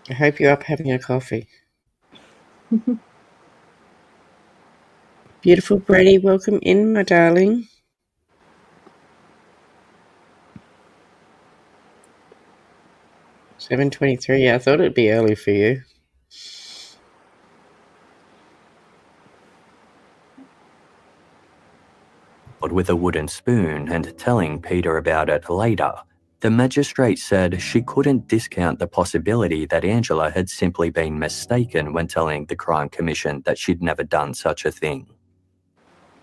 I hope you're up having a coffee. Beautiful Brady, welcome in, my darling. $7:23. I thought it'd be early for you. With a wooden spoon and telling Peter about it later, the magistrate said she couldn't discount the possibility that Angela had simply been mistaken when telling the Crime Commission that she'd never done such a thing.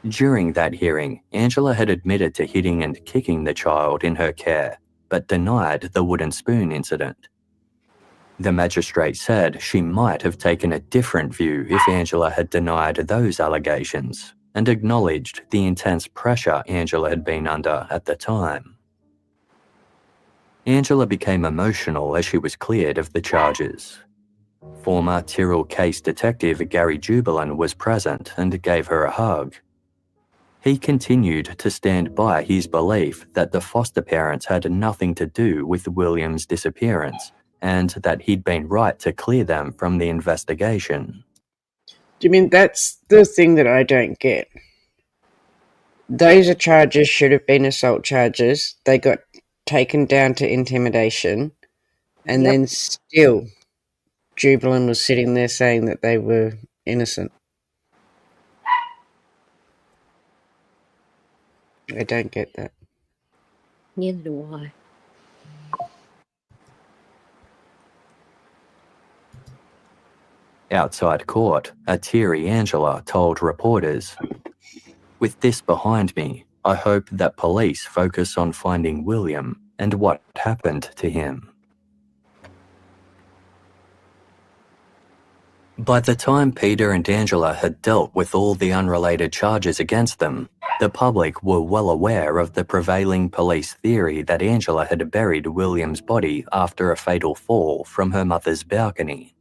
During that hearing, Angela had admitted to hitting and kicking the child in her care, but denied the wooden spoon incident. The magistrate said she might have taken a different view if Angela had denied those allegations, and acknowledged the intense pressure Angela had been under at the time. Angela became emotional as she was cleared of the charges. Former Tyrrell case detective Gary Jubilant was present and gave her a hug. He continued to stand by his belief that the foster parents had nothing to do with William's disappearance, and that he'd been right to clear them from the investigation. Do you mean that's the thing that I don't get? Those are charges should have been assault charges. They got taken down to intimidation, and then still Jubilant was sitting there saying that they were innocent. I don't get that. Neither do I. Outside court, a teary Angela told reporters, "With this behind me, I hope that police focus on finding William and what happened to him." By the time Peter and Angela had dealt with all the unrelated charges against them, the public were well aware of the prevailing police theory that Angela had buried William's body after a fatal fall from her mother's balcony.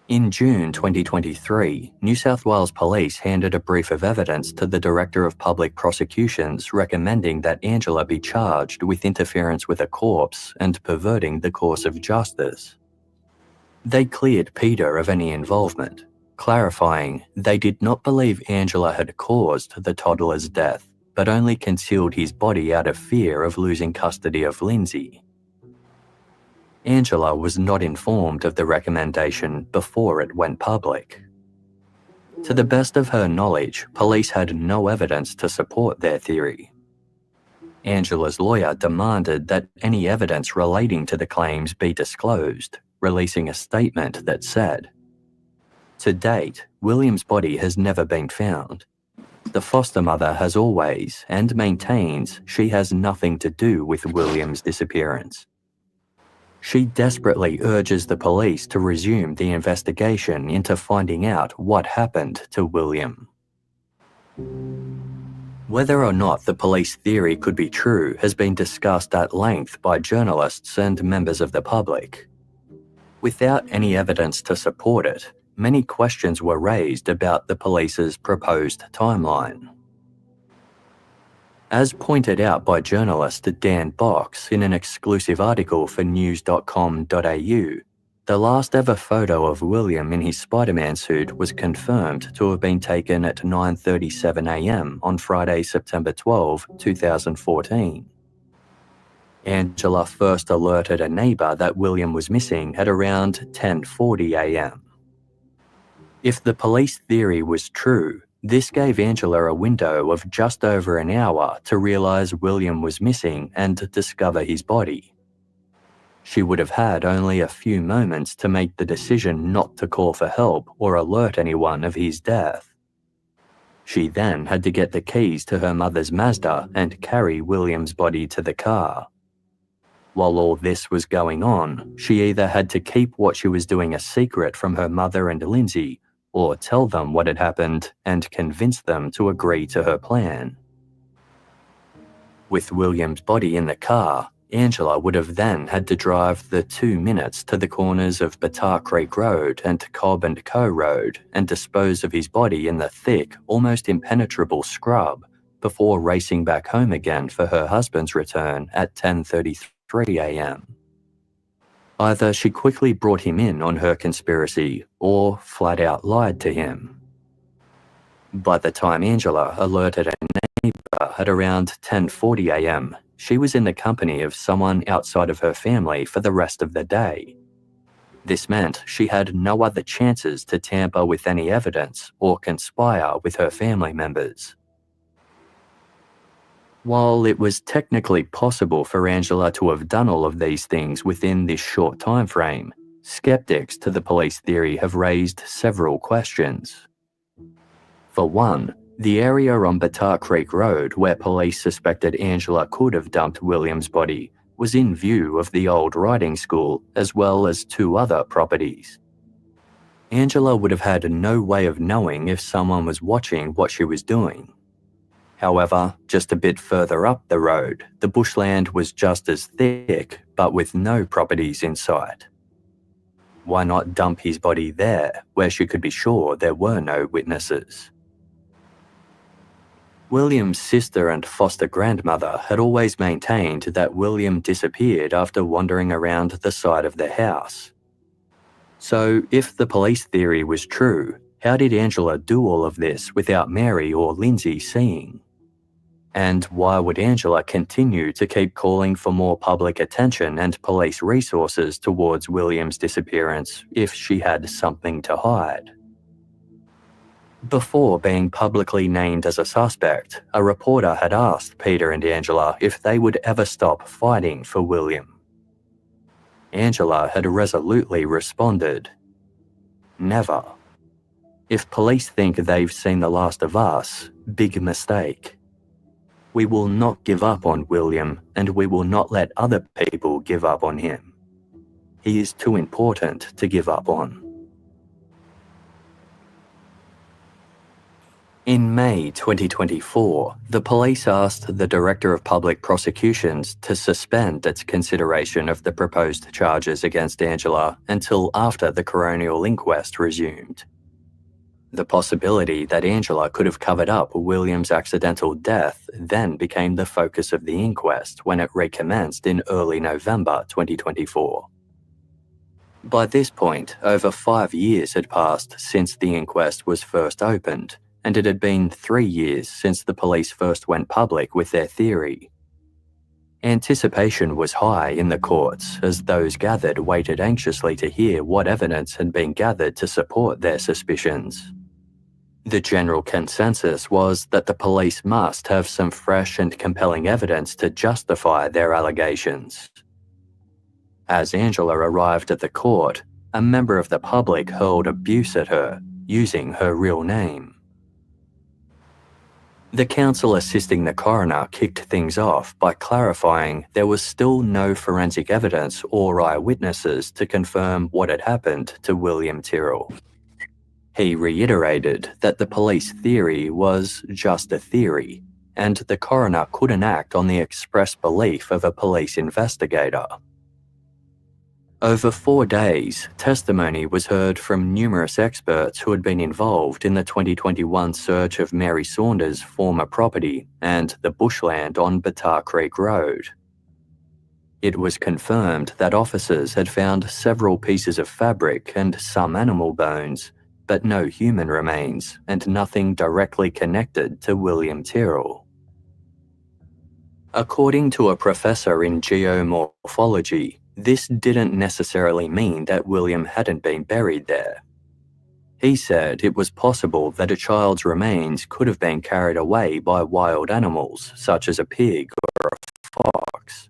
In June 2023, New South Wales Police handed a brief of evidence to the Director of Public Prosecutions recommending that Angela be charged with interference with a corpse and perverting the course of justice. They cleared Peter of any involvement, clarifying they did not believe Angela had caused the toddler's death, but only concealed his body out of fear of losing custody of Lindsay. Angela was not informed of the recommendation before it went public. To the best of her knowledge, police had no evidence to support their theory. Angela's lawyer demanded that any evidence relating to the claims be disclosed, releasing a statement that said, "To date, William's body has never been found. The foster mother has always and maintains she has nothing to do with William's disappearance. She desperately urges the police to resume the investigation into finding out what happened to William." Whether or not the police theory could be true has been discussed at length by journalists and members of the public. Without any evidence to support it, many questions were raised about the police's proposed timeline. As pointed out by journalist Dan Box in an exclusive article for news.com.au, the last ever photo of William in his Spider-Man suit was confirmed to have been taken at 9:37 a.m. on Friday, September 12, 2014. Angela first alerted a neighbour that William was missing at around 10:40 a.m. If the police theory was true, this gave Angela a window of just over an hour to realise William was missing and discover his body. She would have had only a few moments to make the decision not to call for help or alert anyone of his death. She then had to get the keys to her mother's Mazda and carry William's body to the car. While all this was going on, she either had to keep what she was doing a secret from her mother and Lindsay, or tell them what had happened and convince them to agree to her plan. With William's body in the car, Angela would have then had to drive the 2 minutes to the corners of Battar Creek Road and Cobb and Co Road and dispose of his body in the thick, almost impenetrable scrub before racing back home again for her husband's return at 10:33 a.m. Either she quickly brought him in on her conspiracy or flat out lied to him. By the time Angela alerted a neighbour at around 10:40 a.m., she was in the company of someone outside of her family for the rest of the day. This meant she had no other chances to tamper with any evidence or conspire with her family members. While it was technically possible for Angela to have done all of these things within this short time frame, skeptics to the police theory have raised several questions. For one, the area on Batar Creek Road where police suspected Angela could have dumped William's body was in view of the old riding school as well as 2 other properties. Angela would have had no way of knowing if someone was watching what she was doing. However, just a bit further up the road, the bushland was just as thick, but with no properties in sight. Why not dump his body there, where she could be sure there were no witnesses? William's sister and foster grandmother had always maintained that William disappeared after wandering around the side of the house. So, if the police theory was true, how did Angela do all of this without Mary or Lindsay seeing? And why would Angela continue to keep calling for more public attention and police resources towards William's disappearance if she had something to hide? Before being publicly named as a suspect, a reporter had asked Peter and Angela if they would ever stop fighting for William. Angela had resolutely responded, "Never. If police think they've seen the last of us, big mistake. We will not give up on William, and we will not let other people give up on him. He is too important to give up on." In May 2024, the police asked the Director of Public Prosecutions to suspend its consideration of the proposed charges against Angela until after the coronial inquest resumed. The possibility that Angela could have covered up William's accidental death then became the focus of the inquest when it recommenced in early November 2024. By this point, over 5 years had passed since the inquest was first opened, and it had been 3 years since the police first went public with their theory. Anticipation was high in the courts as those gathered waited anxiously to hear what evidence had been gathered to support their suspicions. The general consensus was that the police must have some fresh and compelling evidence to justify their allegations. As Angela arrived at the court, a member of the public hurled abuse at her, using her real name. The counsel assisting the coroner kicked things off by clarifying there was still no forensic evidence or eyewitnesses to confirm what had happened to William Tyrrell. He reiterated that the police theory was just a theory, and the coroner couldn't act on the express belief of a police investigator. Over 4 days, testimony was heard from numerous experts who had been involved in the 2021 search of Mary Saunders' former property and the bushland on Batar Creek Road. It was confirmed that officers had found several pieces of fabric and some animal bones, but no human remains and nothing directly connected to William Tyrrell. According to a professor in geomorphology, this didn't necessarily mean that William hadn't been buried there. He said it was possible that a child's remains could have been carried away by wild animals, such as a pig or a fox.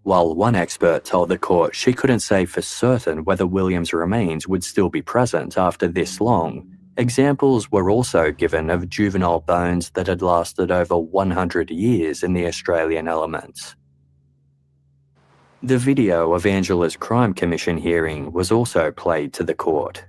While one expert told the court she couldn't say for certain whether William's remains would still be present after this long, examples were also given of juvenile bones that had lasted over 100 years in the Australian elements. The video of Angela's Crime Commission hearing was also played to the court.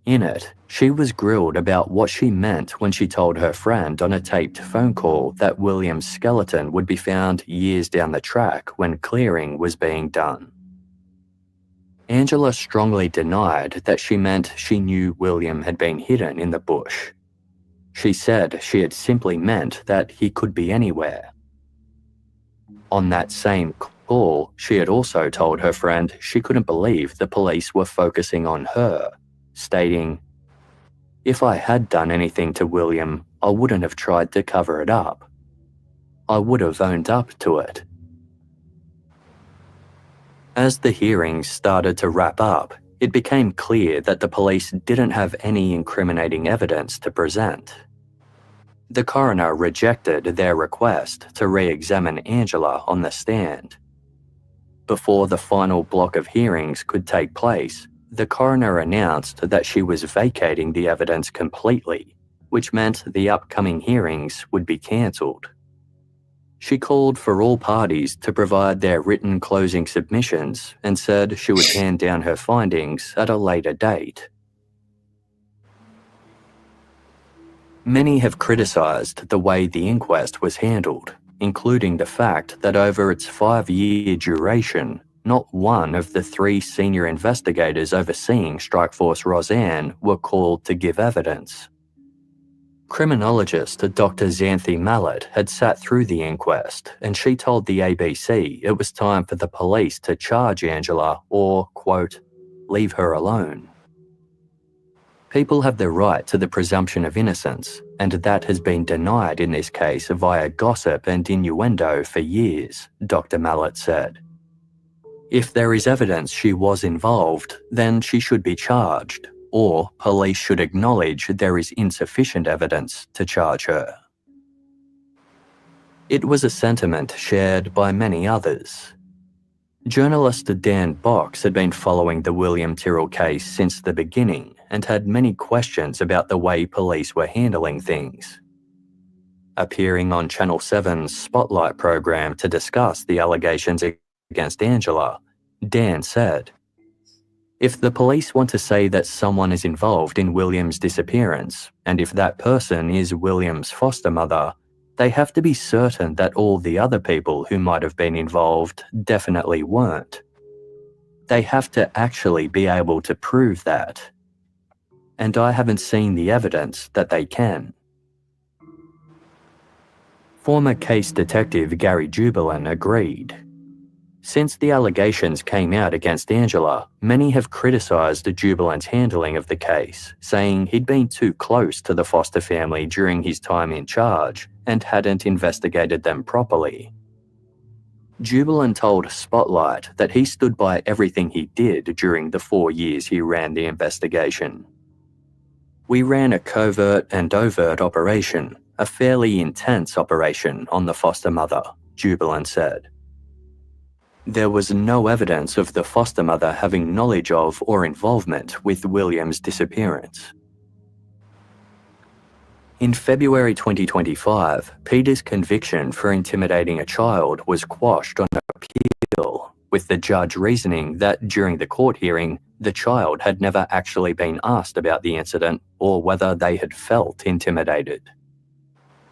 In it, she was grilled about what she meant when she told her friend on a taped phone call that William's skeleton would be found years down the track when clearing was being done. Angela strongly denied that she meant she knew William had been hidden in the bush. She said she had simply meant that he could be anywhere. On that same call, she had also told her friend she couldn't believe the police were focusing on her, stating, If I had done anything to William, I wouldn't have tried to cover it up. I would have owned up to it. As the hearings started to wrap up, it became clear that the police didn't have any incriminating evidence to present. The coroner rejected their request to re-examine Angela on the stand. Before the final block of hearings could take place, the coroner announced that she was vacating the evidence completely, which meant the upcoming hearings would be cancelled. She called for all parties to provide their written closing submissions and said she would hand down her findings at a later date. Many have criticised the way the inquest was handled, including the fact that over its 5-year duration, not one of the 3 senior investigators overseeing Strikeforce Roseanne were called to give evidence. Criminologist Dr. Xanthi Mallet had sat through the inquest, and she told the ABC it was time for the police to charge Angela or, quote, leave her alone. People have the right to the presumption of innocence, and that has been denied in this case via gossip and innuendo for years, Dr. Mallet said. If there is evidence she was involved, then she should be charged, or police should acknowledge there is insufficient evidence to charge her. It was a sentiment shared by many others. Journalist Dan Box had been following the William Tyrrell case since the beginning and had many questions about the way police were handling things. Appearing on Channel 7's Spotlight program to discuss the allegations against Angela, Dan said, "If the police want to say that someone is involved in William's disappearance, and if that person is William's foster mother, they have to be certain that all the other people who might have been involved definitely weren't. They have to actually be able to prove that. And I haven't seen the evidence that they can." Former case detective Gary Jubelin agreed. Since the allegations came out against Angela, many have criticised Jubilin's handling of the case, saying he'd been too close to the foster family during his time in charge and hadn't investigated them properly. Jubelin told Spotlight that he stood by everything he did during the 4 years he ran the investigation. "We ran a covert and overt operation, a fairly intense operation on the foster mother," Jubelin said. There was no evidence of the foster mother having knowledge of or involvement with William's disappearance. In February 2025, Peter's conviction for intimidating a child was quashed on appeal, with the judge reasoning that during the court hearing, the child had never actually been asked about the incident or whether they had felt intimidated.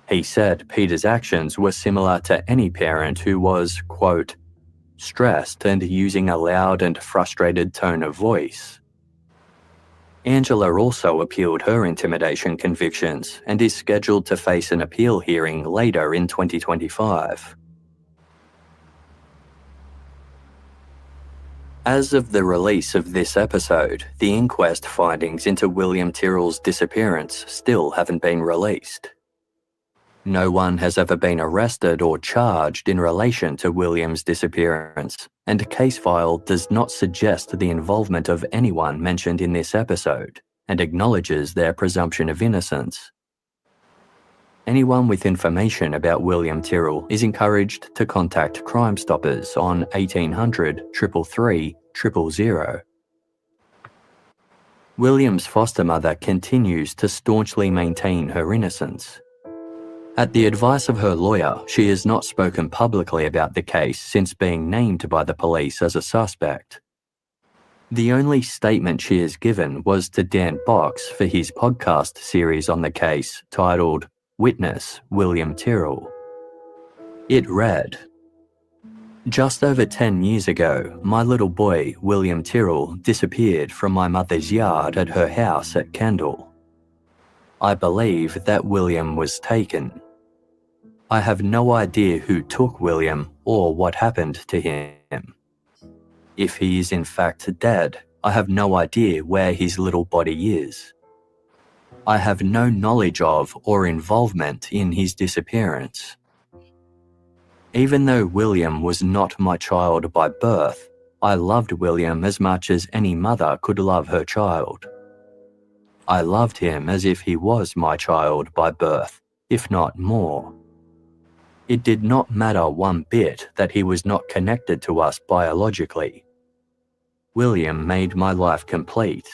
He said Peter's actions were similar to any parent who was, quote, stressed and using a loud and frustrated tone of voice. Angela also appealed her intimidation convictions and is scheduled to face an appeal hearing later in 2025. As of the release of this episode, the inquest findings into William Tyrrell's disappearance still haven't been released. No one has ever been arrested or charged in relation to William's disappearance, and a case file does not suggest the involvement of anyone mentioned in this episode, and acknowledges their presumption of innocence. Anyone with information about William Tyrrell is encouraged to contact Crime Stoppers on 1800 333 000. William's foster mother continues to staunchly maintain her innocence. At the advice of her lawyer, she has not spoken publicly about the case since being named by the police as a suspect. The only statement she has given was to Dan Box for his podcast series on the case titled Witness William Tyrrell. It read, "Just over 10 years ago, my little boy, William Tyrrell, disappeared from my mother's yard at her house at Kendall. I believe that William was taken. I have no idea who took William or what happened to him. If he is in fact dead, I have no idea where his little body is. I have no knowledge of or involvement in his disappearance. Even though William was not my child by birth, I loved William as much as any mother could love her child. I loved him as if he was my child by birth, if not more. It did not matter one bit that he was not connected to us biologically. William made my life complete.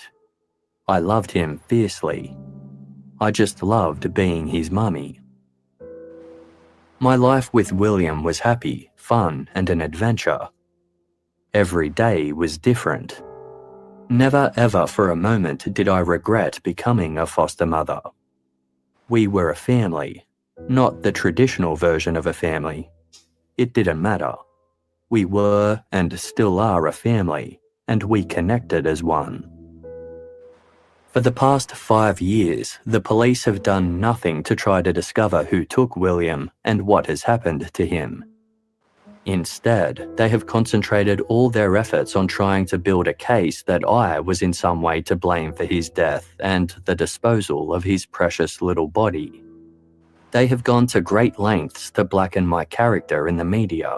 I loved him fiercely. I just loved being his mummy. My life with William was happy, fun, and an adventure. Every day was different. Never ever for a moment did I regret becoming a foster mother. We were a family, not the traditional version of a family. It didn't matter. We were and still are a family, and we connected as one. For the past 5 years, the police have done nothing to try to discover who took William and what has happened to him. Instead, they have concentrated all their efforts on trying to build a case that I was in some way to blame for his death and the disposal of his precious little body. They have gone to great lengths to blacken my character in the media.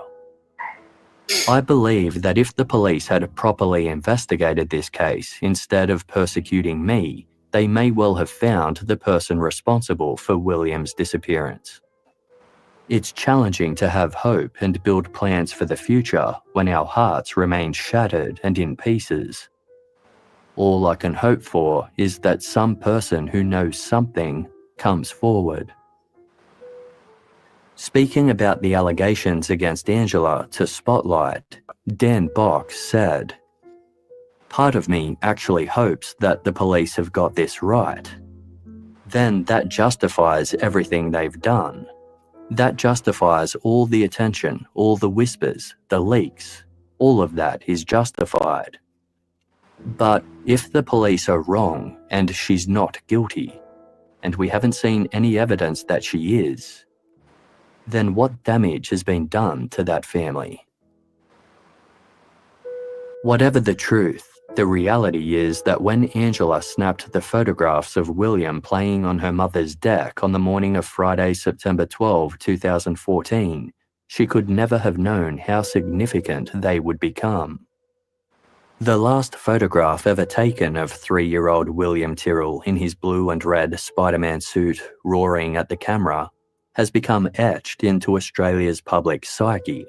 I believe that if the police had properly investigated this case instead of persecuting me, they may well have found the person responsible for William's disappearance. It's challenging to have hope and build plans for the future when our hearts remain shattered and in pieces. All I can hope for is that some person who knows something comes forward. Speaking about the allegations against Angela to Spotlight, Dan Box said, "Part of me actually hopes that the police have got this right. Then that justifies everything they've done. That justifies all the attention, all the whispers, the leaks. All of that is justified. But if the police are wrong and she's not guilty, and we haven't seen any evidence that she is, then what damage has been done to that family?" Whatever the truth, the reality is that when Angela snapped the photographs of William playing on her mother's deck on the morning of Friday, September 12, 2014, she could never have known how significant they would become. The last photograph ever taken of 3-year-old William Tyrrell in his blue and red Spider-Man suit roaring at the camera has become etched into Australia's public psyche.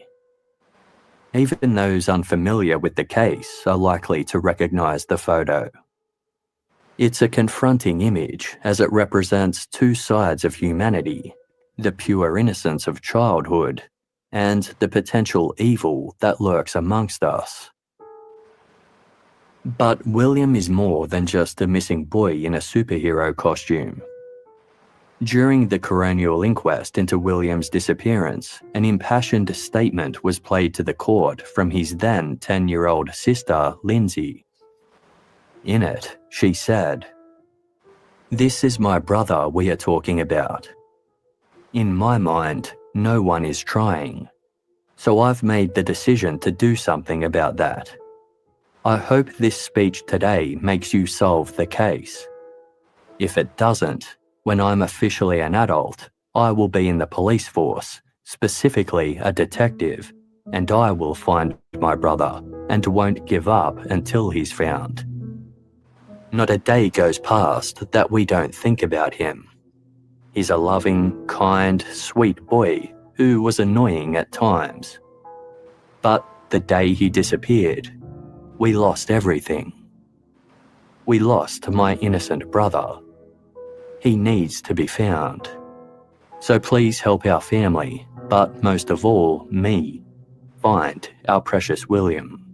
Even those unfamiliar with the case are likely to recognise the photo. It's a confronting image as it represents two sides of humanity, the pure innocence of childhood and the potential evil that lurks amongst us. But William is more than just a missing boy in a superhero costume. During the Coronial inquest into William's disappearance, an impassioned statement was played to the court from his then 10-year-old sister, Lindsay. In it, she said, "This is my brother we are talking about. In my mind, no one is trying. So I've made the decision to do something about that. I hope this speech today makes you solve the case. If it doesn't, when I'm officially an adult, I will be in the police force, specifically a detective, and I will find my brother and won't give up until he's found. Not a day goes past that we don't think about him. He's a loving, kind, sweet boy who was annoying at times. But the day he disappeared, we lost everything. We lost my innocent brother. He needs to be found. So please help our family, but most of all, me, find our precious William."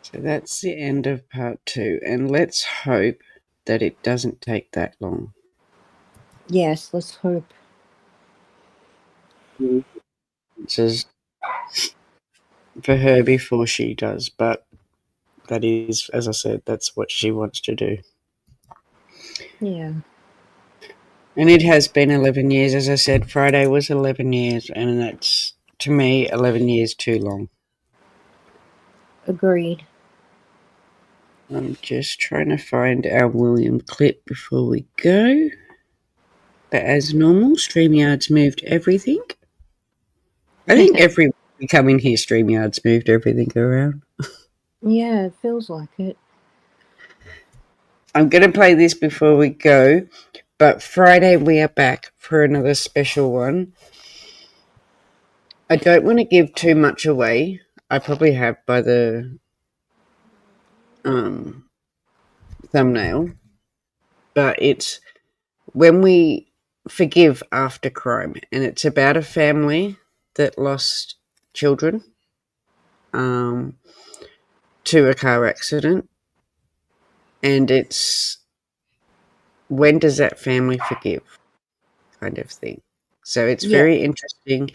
So that's the end of part 2, and let's hope that it doesn't take that long. Yes, let's hope. This is for her before she does, but that is, as I said, that's what she wants to do. Yeah. And it has been 11 years. As I said, Friday was 11 years, and that's, to me, 11 years too long. Agreed. I'm just trying to find our William clip before we go. But as normal, StreamYard's moved everything. I think every week we come in here, StreamYard's moved everything around. Yeah, it feels like it. I'm going to play this before we go, but Friday we are back for another special one. I don't want to give too much away. I probably have by the thumbnail, but it's When We Forgive After Crime, and it's about a family that lost children to a car accident, and it's when does that family forgive kind of thing. So it's very interesting.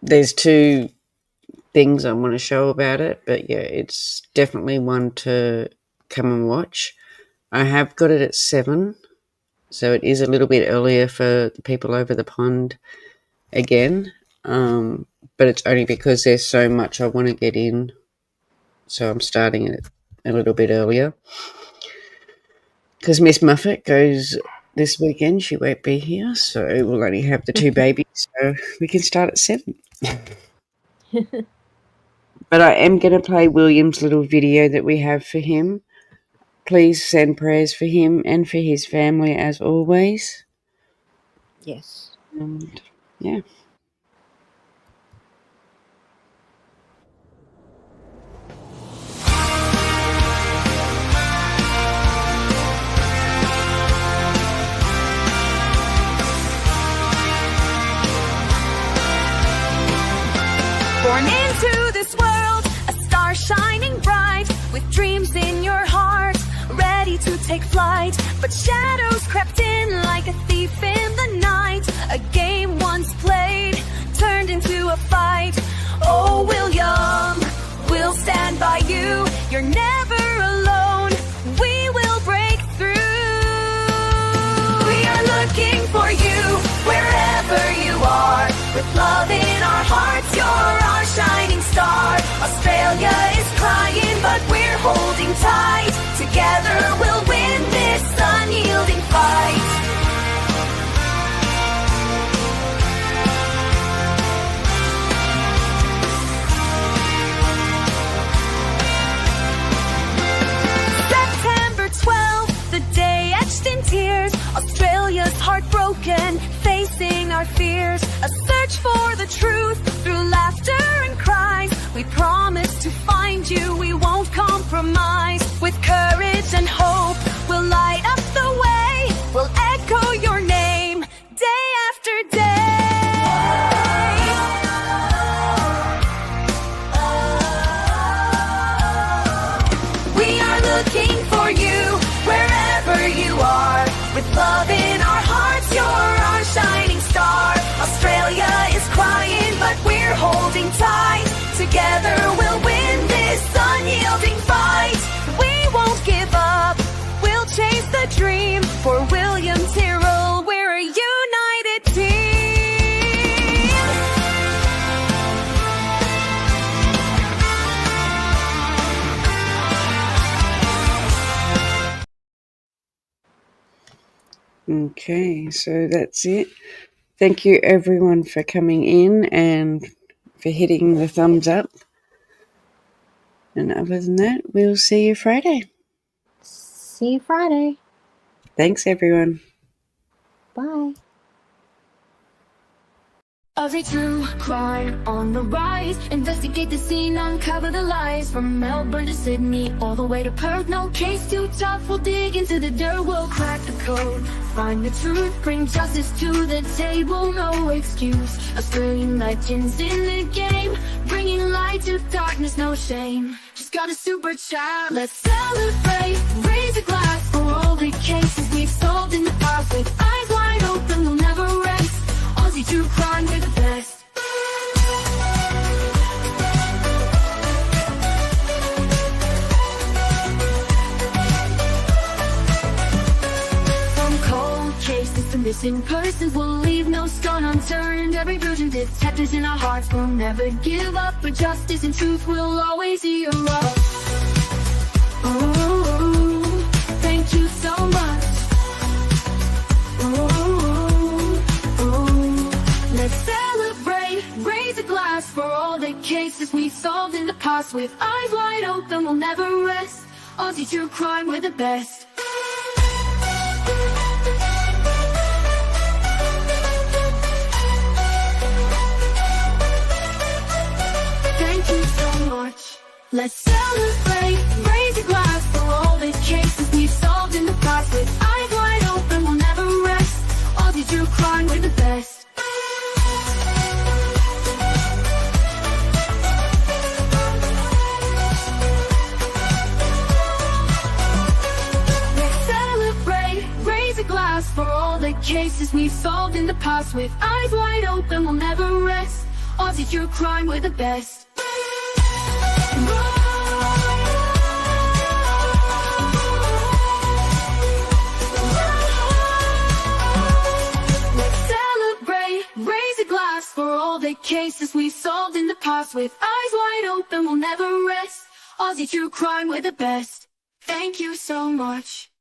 There's two things I want to show about it, but yeah, it's definitely one to come and watch. I have got it at 7, so it is a little bit earlier for the people over the pond again, but it's only because there's so much I want to get in, so I'm starting it a little bit earlier. Because Miss Muffet goes this weekend, she won't be here, so we'll only have the 2 babies, so we can start at 7. But I am going to play William's little video that we have for him. Please send prayers for him and for his family as always. Yes. And yeah. Born into this world, a star shining bright, with dreams in your heart, ready to take flight. But shadows crept in like a thief in the night. A game once played, turned into a fight. Oh, William, we'll stand by you. You're never alone. We will break through. We are looking for you, wherever you are. With love in our hearts, you're our shining star. Australia is crying, but we're holding tight. Together we'll win this unyielding fight. September 12th, the day etched in tears. Australia's heartbroken, facing our fears. A search for the truth through laughter and cries. We promise to find you, we won't compromise. With courage and hope, we'll light up the way. We'll echo your name day after day. We are looking for you, wherever you are. With love in our hearts, you're our shining star. Australia is crying, but we're holding tight. Together we'll win this unyielding fight. We won't give up, we'll chase the dream. For William Tyrrell, we're a united team. Okay, so that's it. Thank you everyone for coming in and for hitting the thumbs up. And other than that, we'll see you Friday. See you Friday. Thanks everyone. Bye. Every true crime on the rise. Investigate the scene, uncover the lies. From Melbourne to Sydney, all the way to Perth. No case too tough, we'll dig into the dirt. We'll crack the code, find the truth, bring justice to the table. No excuse, Australian legends in the game, bringing light to darkness, no shame. Just got a super child, let's celebrate. Raise a glass for all the cases we've solved in the past. With eyes wide open, we'll never rest. Aussie true crime, we're the best. missing persons will leave no stone unturned. Every version detectives in our hearts will never give up, but justice and truth will always erupt. Ooh, thank you so much. Ooh, let's celebrate, raise a glass for all the cases we solved in the past. With eyes wide open, we'll never rest. Aussie true crime, we're the best. Thank you so much. Let's celebrate, raise a glass for all the cases we've solved in the past. With eyes wide open, we'll never rest. Aussie true crime, we're the best. For all the cases we've solved in the past. With eyes wide open, we'll never rest. Aussie true crime, we're the best. Let's celebrate, raise a glass for all the cases we've solved in the past. With eyes wide open, we'll never rest. Aussie true crime, we're the best. Thank you so much.